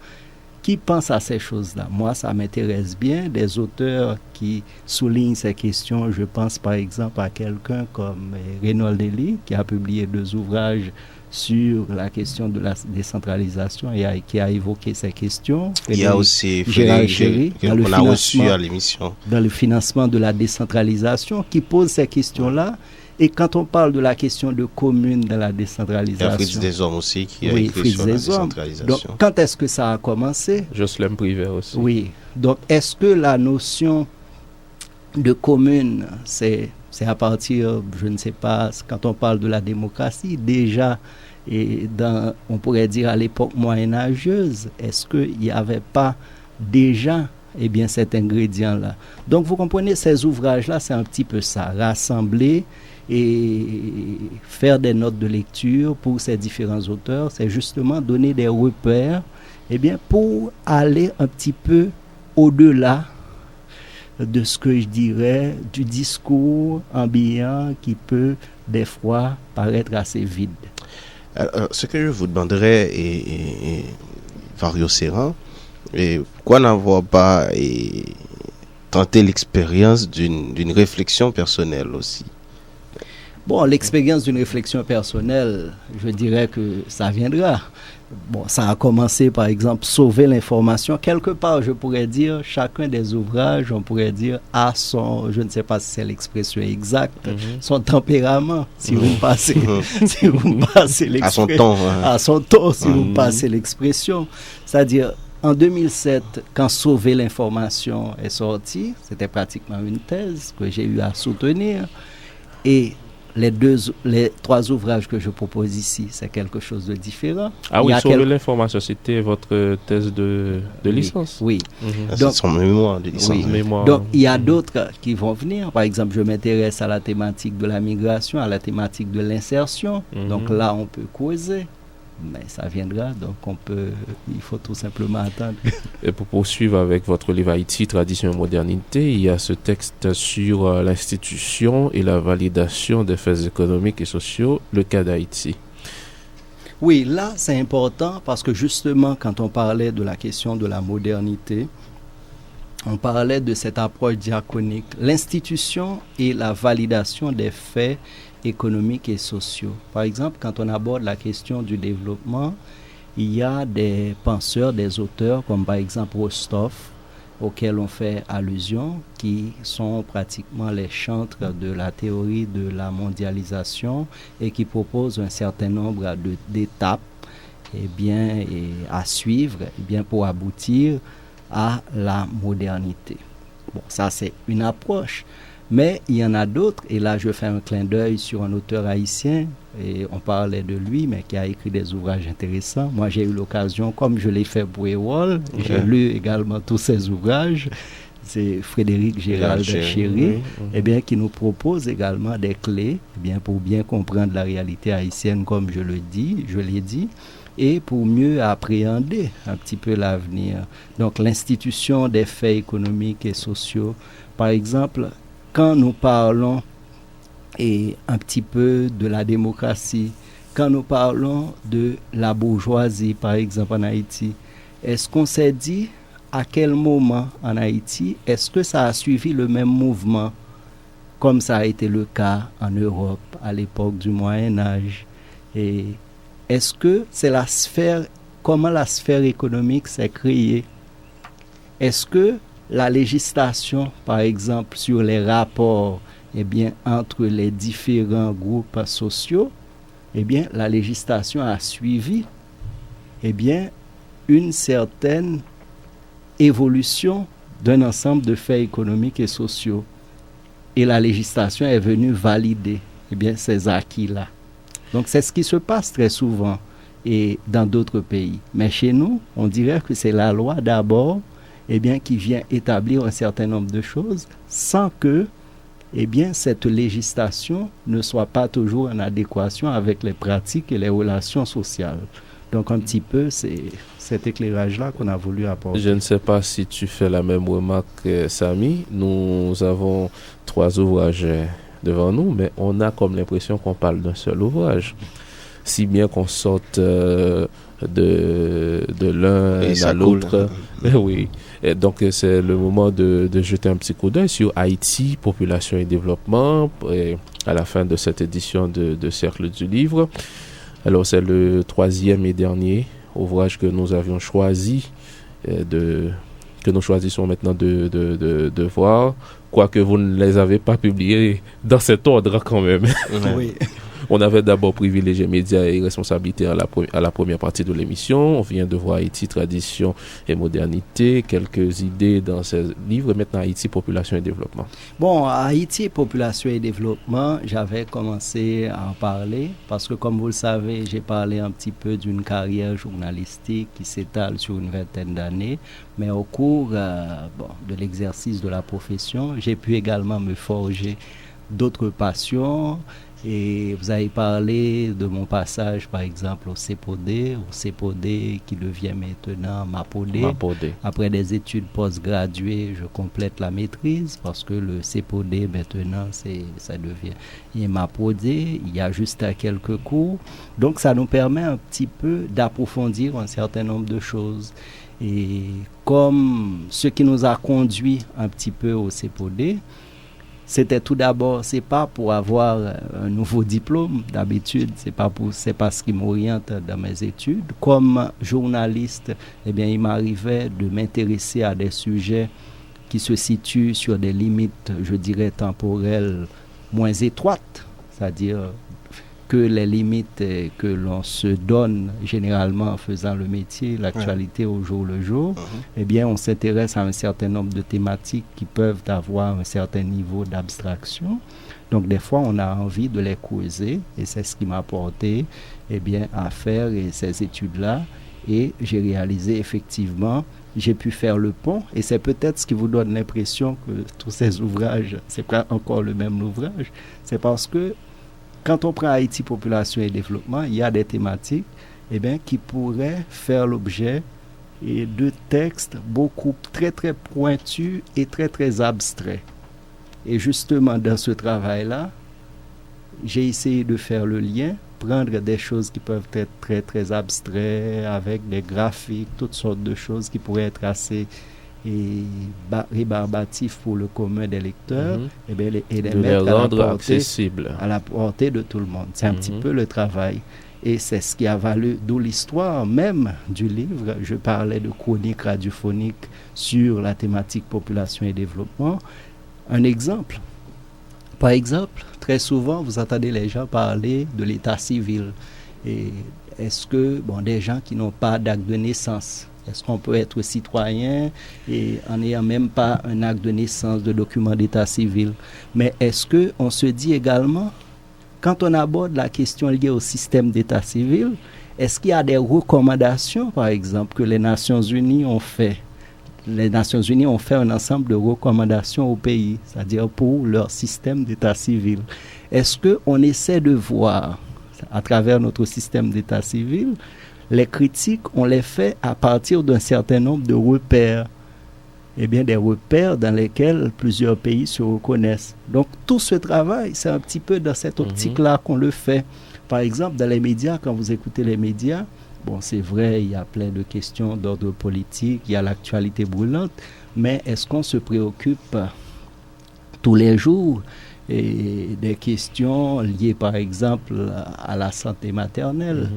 Qui pense à ces choses-là? Moi, ça m'intéresse bien. Des auteurs qui soulignent ces questions, je pense par exemple à quelqu'un comme Reynold Ely, qui a publié 2 ouvrages sur la question de la décentralisation et qui a évoqué ces questions. Il y a aussi Gérald Chéry, qu'on a reçu à l'émission. Dans le financement de la décentralisation, qui pose ces questions-là. Et quand on parle de la question de commune dans la décentralisation... Il y a Fritz Desormes aussi qui a écrit sur la décentralisation. Donc, quand est-ce que ça a commencé? Jocelyn Privert aussi. Oui. Donc, est-ce que la notion de commune, c'est à partir, je ne sais pas, quand on parle de la démocratie, déjà, on pourrait dire à l'époque moyenâgeuse, est-ce qu'il n'y avait pas déjà cet ingrédient-là? Donc, vous comprenez, ces ouvrages-là, c'est un petit peu ça, rassembler et faire des notes de lecture pour ces différents auteurs, c'est justement donner des repères pour aller un petit peu au-delà de ce que je dirais du discours ambiant qui peut des fois paraître assez vide. Alors, ce que je vous demanderais, et Vario Serran, et pourquoi n'avoir pas tenté l'expérience d'une réflexion personnelle aussi? Bon, l'expérience d'une réflexion personnelle, je dirais que ça viendra. Bon, ça a commencé par exemple sauver l'information. Quelque part, je pourrais dire, chacun des ouvrages, on pourrait dire, a son, je ne sais pas si c'est l'expression exacte, son tempérament, si vous me passez, si vous me passez l'expression. À son ton. À son ton, si vous me passez l'expression. C'est-à-dire, en 2007, quand Sauver l'information est sorti, c'était pratiquement une thèse que j'ai eu à soutenir. Et les 3 ouvrages que je propose ici, c'est quelque chose de différent. Ah oui, Sauver l'information, c'était votre thèse de licence? Oui. Donc, c'est son mémoire de licence. Oui. Donc, il y a d'autres qui vont venir. Par exemple, je m'intéresse à la thématique de la migration, à la thématique de l'insertion. Donc là, on peut causer. Mais ça viendra, donc il faut tout simplement attendre. Et pour poursuivre avec votre livre Haïti, Tradition et Modernité, il y a ce texte sur l'institution et la validation des faits économiques et sociaux, le cas d'Haïti. Oui, là c'est important parce que justement quand on parlait de la question de la modernité, on parlait de cette approche diachronique, l'institution et la validation des faits économiques et sociaux. Par exemple, quand on aborde la question du développement, il y a des penseurs, des auteurs, comme par exemple Rostov, auxquels on fait allusion, qui sont pratiquement les chantres de la théorie de la mondialisation et qui proposent un certain nombre d'étapes à suivre pour aboutir à la modernité. Bon, ça c'est une approche. Mais il y en a d'autres, et là je fais un clin d'œil sur un auteur haïtien, et on parlait de lui, mais qui a écrit des ouvrages intéressants. Moi j'ai eu l'occasion, comme je l'ai fait pour Ewol, j'ai lu également tous ses ouvrages, c'est Frédéric Gérald Chéry, qui nous propose également des clés pour bien comprendre la réalité haïtienne, comme je l'ai dit, et pour mieux appréhender un petit peu l'avenir. Donc l'institution des faits économiques et sociaux, par exemple, quand nous parlons un petit peu de la démocratie, quand nous parlons de la bourgeoisie, par exemple en Haïti, est-ce qu'on s'est dit à quel moment en Haïti, est-ce que ça a suivi le même mouvement comme ça a été le cas en Europe à l'époque du Moyen-Âge? Et est-ce que c'est comment la sphère économique s'est créée? Est-ce que la législation, par exemple, sur les rapports entre les différents groupes sociaux, la législation a suivi une certaine évolution d'un ensemble de faits économiques et sociaux. Et la législation est venue valider ces acquis-là. Donc c'est ce qui se passe très souvent et dans d'autres pays. Mais chez nous, on dirait que c'est la loi d'abord qui vient établir un certain nombre de choses sans que eh bien, cette législation ne soit pas toujours en adéquation avec les pratiques et les relations sociales. Donc, un petit peu, c'est cet éclairage-là qu'on a voulu apporter. Je ne sais pas si tu fais la même remarque, Samy. Nous avons 3 ouvrages devant nous, mais on a comme l'impression qu'on parle d'un seul ouvrage. Si bien qu'on sorte de l'un à l'autre. Oui. Et donc, c'est le moment de jeter un petit coup d'œil sur Haïti, population et développement, et à la fin de cette édition de Cercle du Livre. Alors, c'est le 3e et dernier ouvrage que nous avions choisi, que nous choisissons maintenant de voir, quoique vous ne les avez pas publiés dans cet ordre quand même. Oui. On avait d'abord privilégié médias et responsabilités à la première partie de l'émission. On vient de voir Haïti, tradition et modernité, quelques idées dans ces livres. Maintenant, Haïti, population et développement. Bon, Haïti, population et développement, j'avais commencé à en parler parce que, comme vous le savez, j'ai parlé un petit peu d'une carrière journalistique qui s'étale sur une vingtaine d'années. Mais au cours de l'exercice de la profession, j'ai pu également me forger d'autres passions. Et vous avez parlé de mon passage, par exemple, au CEPODé qui devient maintenant MAPODé. Après des études postgraduées, je complète la maîtrise parce que le CEPODé, maintenant, ça devient MAPODé. Il y a juste quelques cours. Donc, ça nous permet un petit peu d'approfondir un certain nombre de choses. Et comme ce qui nous a conduit un petit peu au CEPODé, c'était tout d'abord, c'est pas pour avoir un nouveau diplôme d'habitude, c'est pas ce qui m'oriente dans mes études. Comme journaliste, eh bien, il m'arrivait de m'intéresser à des sujets qui se situent sur des limites, je dirais, temporelles moins étroites, c'est-à-dire que les limites que l'on se donne généralement en faisant le métier, l'actualité au jour le jour, eh bien, on s'intéresse à un certain nombre de thématiques qui peuvent avoir un certain niveau d'abstraction. Donc, des fois, on a envie de les causer et c'est ce qui m'a porté, eh bien, à faire ces études-là. Et j'ai réalisé effectivement, j'ai pu faire le pont et c'est peut-être ce qui vous donne l'impression que tous ces ouvrages, c'est pas encore le même ouvrage. C'est parce que quand on prend Haïti, population et développement, il y a des thématiques qui pourraient faire l'objet de textes beaucoup très très pointus et très très abstraits. Et justement, dans ce travail-là, j'ai essayé de faire le lien, prendre des choses qui peuvent être très très abstraites, avec des graphiques, toutes sortes de choses qui pourraient être assez rébarbatif pour le commun des lecteurs, et les mettre à la portée de tout le monde. C'est un petit peu le travail. Et c'est ce qui a valu, d'où l'histoire même du livre. Je parlais de chroniques radiophoniques sur la thématique population et développement. Un exemple. Par exemple, très souvent, vous entendez les gens parler de l'état civil. Et est-ce que, des gens qui n'ont pas d'acte de naissance, est-ce qu'on peut être citoyen et en n'ayant même pas un acte de naissance, de document d'état civil? Mais est-ce qu'on se dit également, quand on aborde la question liée au système d'état civil, est-ce qu'il y a des recommandations, par exemple, que les Nations Unies ont fait? Les Nations Unies ont fait un ensemble de recommandations au pays, c'est-à-dire pour leur système d'état civil. Est-ce qu'on essaie de voir, à travers notre système d'état civil, les critiques, on les fait à partir d'un certain nombre de repères. Eh bien, des repères dans lesquels plusieurs pays se reconnaissent. Donc, tout ce travail, c'est un petit peu dans cette optique-là qu'on le fait. Par exemple, dans les médias, quand vous écoutez les médias, c'est vrai, il y a plein de questions d'ordre politique, il y a l'actualité brûlante, mais est-ce qu'on se préoccupe tous les jours des questions liées, par exemple, à la santé maternelle?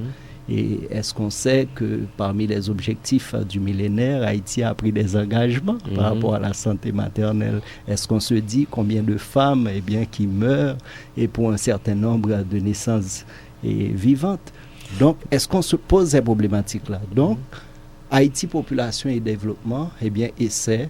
Et est-ce qu'on sait que parmi les objectifs du millénaire, Haïti a pris des engagements par rapport à la santé maternelle? Est-ce qu'on se dit combien de femmes qui meurent et pour un certain nombre de naissances vivantes? Donc, est-ce qu'on se pose ces problématiques-là? Donc, Haïti, population et développement, essaie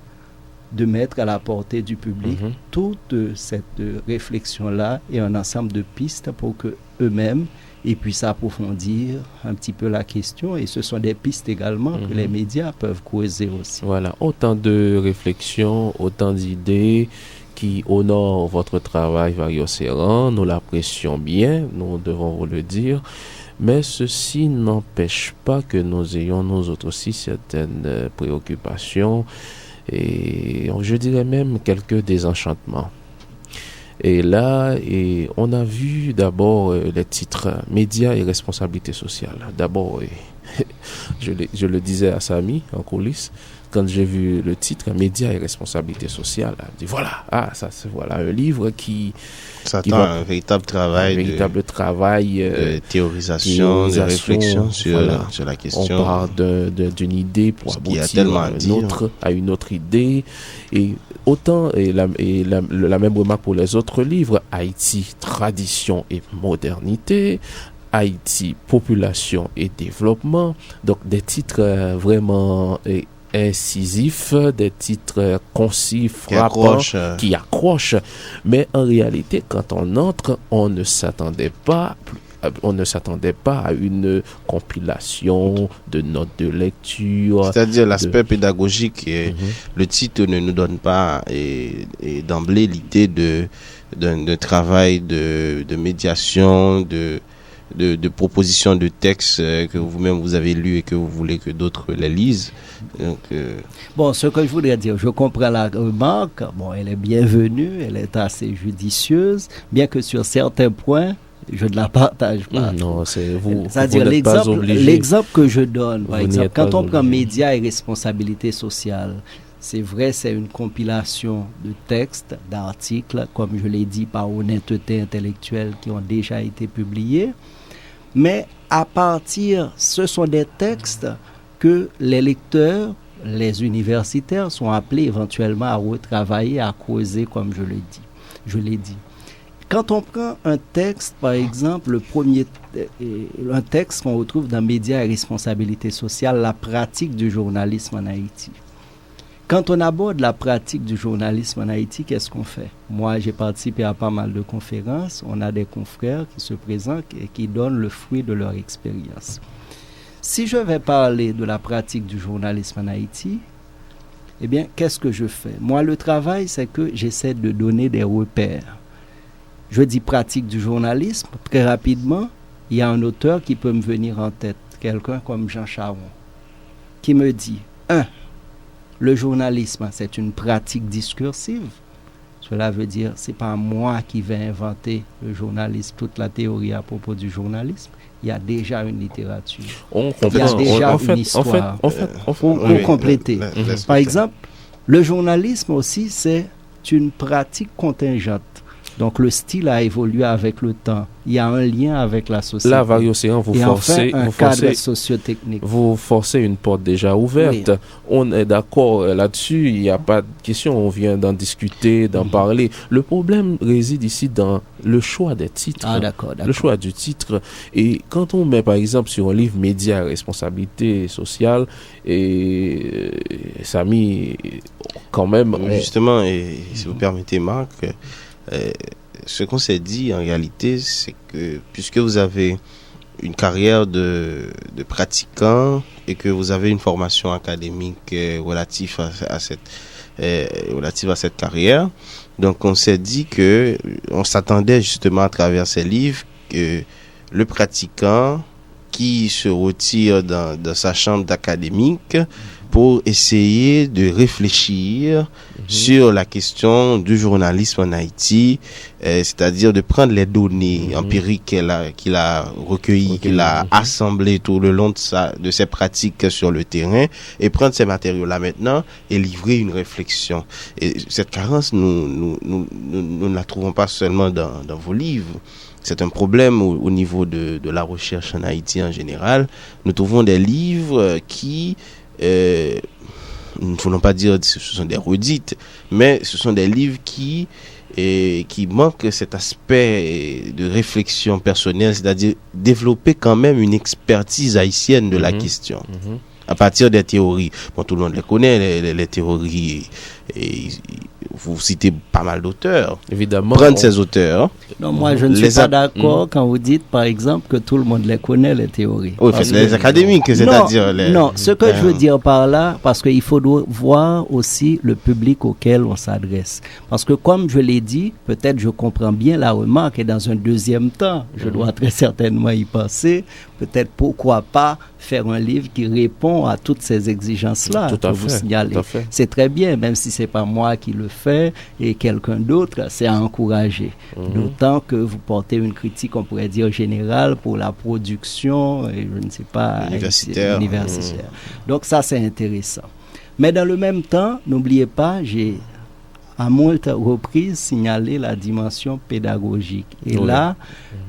de mettre à la portée du public toute cette réflexion-là et un ensemble de pistes pour que eux-mêmes et puissent approfondir un petit peu la question. Et ce sont des pistes également que les médias peuvent causer aussi. Voilà, autant de réflexions, autant d'idées qui honore votre travail, Vario Serran. Nous l'apprécions bien, nous devons vous le dire. Mais ceci n'empêche pas que nous ayons nous autres aussi certaines préoccupations et je dirais même quelques désenchantements. Et là, on a vu d'abord les titres médias et responsabilité sociale. D'abord, je le disais à Samy en coulisses, quand j'ai vu le titre médias et responsabilité sociale, je dis voilà, voilà un livre qui va un véritable travail de théorisation, de réflexion sur la question. On part d'une idée pour aboutir à une autre idée. Et autant, la même remarque pour les autres livres, Haïti, tradition et modernité, Haïti, population et développement. Donc des titres vraiment incisifs, des titres concis, frappants, qui accrochent. Mais en réalité, quand on entre, on ne s'attendait pas à une compilation de notes de lecture. C'est-à-dire l'aspect pédagogique. Le titre ne nous donne pas d'emblée l'idée d'un travail de médiation, de propositions de textes que vous-même vous avez lus et que vous voulez que d'autres les lisent. Donc, Bon, ce que je voudrais dire, je comprends la remarque. Bon, elle est bienvenue, elle est assez judicieuse, bien que sur certains points, je ne la partage pas. Non, c'est vous. C'est-à-dire l'exemple que je donne, par exemple, quand on prend médias et responsabilité sociale, c'est vrai, c'est une compilation de textes, d'articles, comme je l'ai dit, par honnêteté intellectuelle, qui ont déjà été publiés. Mais ce sont des textes que les lecteurs, les universitaires sont appelés éventuellement à retravailler, à creuser, comme je l'ai dit. Quand on prend un texte, par exemple, un texte qu'on retrouve dans Médias et responsabilité sociale, la pratique du journalisme en Haïti. Quand on aborde la pratique du journalisme en Haïti, qu'est-ce qu'on fait? Moi, j'ai participé à pas mal de conférences. On a des confrères qui se présentent et qui donnent le fruit de leur expérience. Si je vais parler de la pratique du journalisme en Haïti, eh bien, qu'est-ce que je fais? Moi, le travail, c'est que j'essaie de donner des repères. Je dis pratique du journalisme, très rapidement, il y a un auteur qui peut me venir en tête, quelqu'un comme Jean Charon, qui me dit, le journalisme, c'est une pratique discursive. Cela veut dire, c'est pas moi qui vais inventer le journalisme, toute la théorie à propos du journalisme. Il y a déjà une littérature. Il y a déjà une histoire. Pour compléter. Par exemple, le journalisme aussi, c'est une pratique contingente. Donc, le style a évolué avec le temps. Il y a un lien avec la société. Là, Vario Serran, vous forcez une porte déjà ouverte. Oui. On est d'accord là-dessus. Il n'y a pas de question. On vient d'en discuter, d'en parler. Le problème réside ici dans le choix des titres. D'accord. Le choix du titre. Et quand on met, par exemple, sur un livre média responsabilité sociale, et Samy, quand même... Justement, et si vous permettez, Marc... ce qu'on s'est dit en réalité, c'est que puisque vous avez une carrière de pratiquant et que vous avez une formation académique relative à cette carrière, donc on s'est dit que on s'attendait justement à travers ces livres que le pratiquant qui se retire dans sa chambre d'académique pour essayer de réfléchir sur la question du journalisme en Haïti, c'est-à-dire de prendre les données empiriques qu'il a recueillies, qu'il a assemblées tout le long de ses pratiques sur le terrain, et prendre ces matériaux-là maintenant et livrer une réflexion. Et cette carence, nous ne la trouvons pas seulement dans vos livres. C'est un problème au niveau de la recherche en Haïti en général. Nous trouvons des livres qui... nous ne voulons pas dire que ce sont des redites, mais ce sont des livres qui manquent cet aspect de réflexion personnelle, c'est-à-dire développer quand même une expertise haïtienne de la question. À partir des théories. Bon, tout le monde les connaît, les théories, et vous citez pas mal d'auteurs. Évidemment. Prendre ces auteurs Non, moi, je ne suis pas d'accord quand vous dites, par exemple, que tout le monde les connaît, les théories. Oui, les académiques, c'est-à-dire les... Non, ce que je veux dire par là, parce qu'il faut voir aussi le public auquel on s'adresse. Parce que comme je l'ai dit, peut-être je comprends bien la remarque et dans un deuxième temps, je dois très certainement y penser, peut-être pourquoi pas faire un livre qui répond à toutes ces exigences-là que vous signalez. C'est très bien, même si c'est pas moi qui le fais et quelqu'un d'autre, c'est à encourager. D'autant que vous portez une critique, on pourrait dire générale, pour la production, et je ne sais pas, universitaire. Donc ça, c'est intéressant. Mais dans le même temps, n'oubliez pas, j'ai à moult reprises signalé la dimension pédagogique. Et là,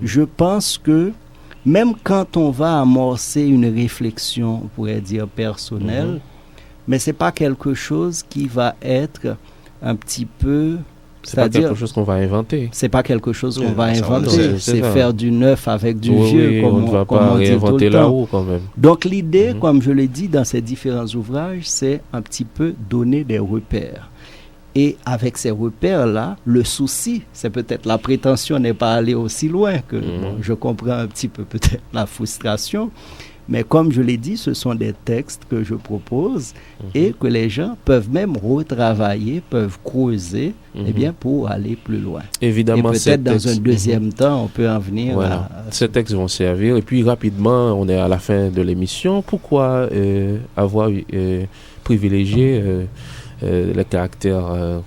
je pense que même quand on va amorcer une réflexion, on pourrait dire personnelle, mais c'est pas quelque chose qui va être un petit peu... C'est pas quelque chose qu'on va inventer. C'est pas quelque chose qu'on va inventer. C'est faire du neuf avec du vieux, comme on ne va pas réinventer la roue quand même. Donc l'idée, comme je l'ai dit dans ces différents ouvrages, c'est un petit peu donner des repères. Et avec ces repères-là, le souci, c'est peut-être la prétention n'est pas aller aussi loin que je comprends un petit peu peut-être la frustration. Mais comme je l'ai dit, ce sont des textes que je propose et que les gens peuvent même retravailler, peuvent creuser eh bien, pour aller plus loin. Évidemment, et peut-être dans un deuxième temps, on peut en venir à... Ces textes vont servir. Et puis rapidement, on est à la fin de l'émission. Pourquoi avoir privilégié les caractères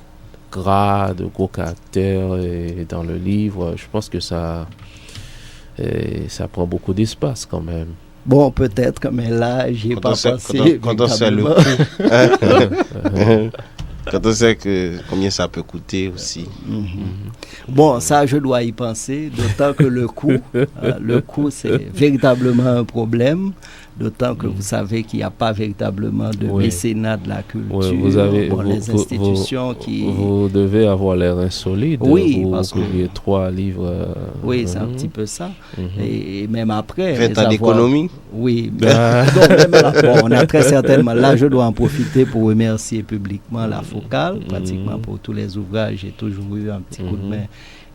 gras, de gros caractères dans le livre? Je pense que ça prend beaucoup d'espace quand même. Bon, peut-être, mais là, j'y ai pas pensé. Quand on sait le coût. Quand on sait combien ça peut coûter aussi. Bon, ça, je dois y penser, d'autant que le coût, c'est véritablement un problème, d'autant que vous savez qu'il n'y a pas véritablement de mécénat de la culture. Vous avez, les institutions qui... Vous devez avoir l'air insolide. Oui, parce que vous 3 livres. Oui, c'est un petit peu ça. Et même après... 20 ans d'économie. Oui. Donc, même là, on a très certainement... Là, je dois en profiter pour remercier publiquement la Focale. Pratiquement pour tous les ouvrages, j'ai toujours eu un petit coup de main.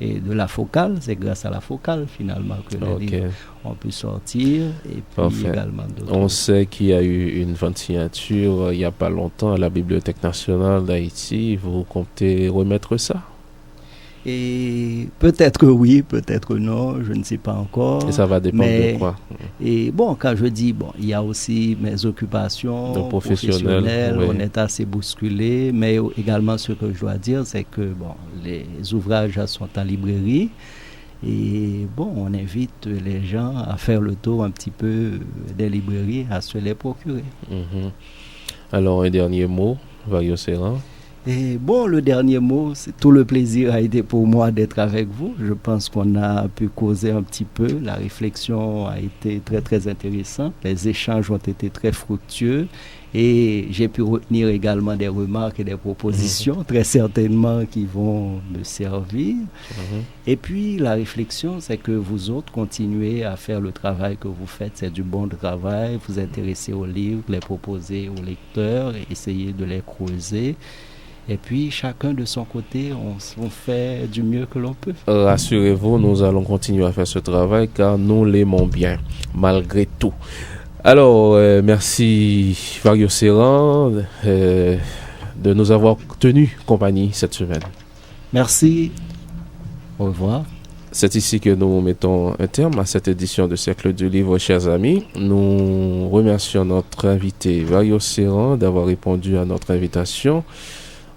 Et de la Focale, c'est grâce à la Focale finalement que les livres ont pu sortir. Et puis également d'autres. On sait qu'il y a eu une vente signature il n'y a pas longtemps à la Bibliothèque nationale d'Haïti. Vous comptez remettre ça? Et peut-être que oui, peut-être que non, je ne sais pas encore. Et ça va dépendre de quoi? Et bon, quand je dis, il y a aussi mes occupations professionnelles, on est assez bousculé, mais également ce que je dois dire, c'est que les ouvrages sont en librairie. Et on invite les gens à faire le tour un petit peu des librairies, à se les procurer. Alors, un dernier mot, Vario Serran. Et le dernier mot, c'est tout le plaisir a été pour moi d'être avec vous. Je pense qu'on a pu causer un petit peu. La réflexion a été très, très intéressante. Les échanges ont été très fructueux. Et j'ai pu retenir également des remarques et des propositions, très certainement, qui vont me servir. Et puis, la réflexion, c'est que vous autres continuez à faire le travail que vous faites. C'est du bon travail. Vous intéressez aux livres, les proposer aux lecteurs, et essayer de les creuser. Et puis, chacun de son côté, on fait du mieux que l'on peut. Rassurez-vous, nous allons continuer à faire ce travail car nous l'aimons bien, malgré tout. Alors, merci Vario Serran de nous avoir tenu compagnie cette semaine. Merci. Au revoir. C'est ici que nous mettons un terme à cette édition de Cercle du Livre, chers amis. Nous remercions notre invité Vario Serran d'avoir répondu à notre invitation.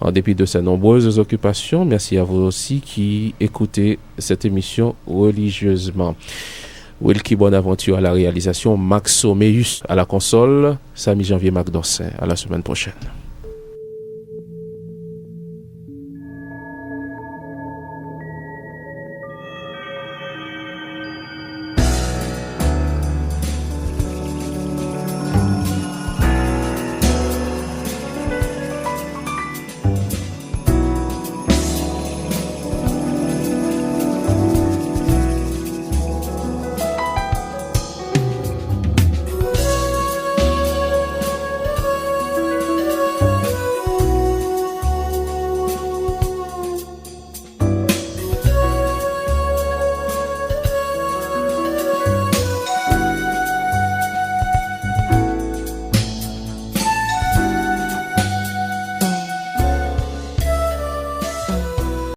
En dépit de ses nombreuses occupations, merci à vous aussi qui écoutez cette émission religieusement. Wilkie Bonaventure à la réalisation, Max Someus à la console, Samy Janvier Macdorsin. À la semaine prochaine.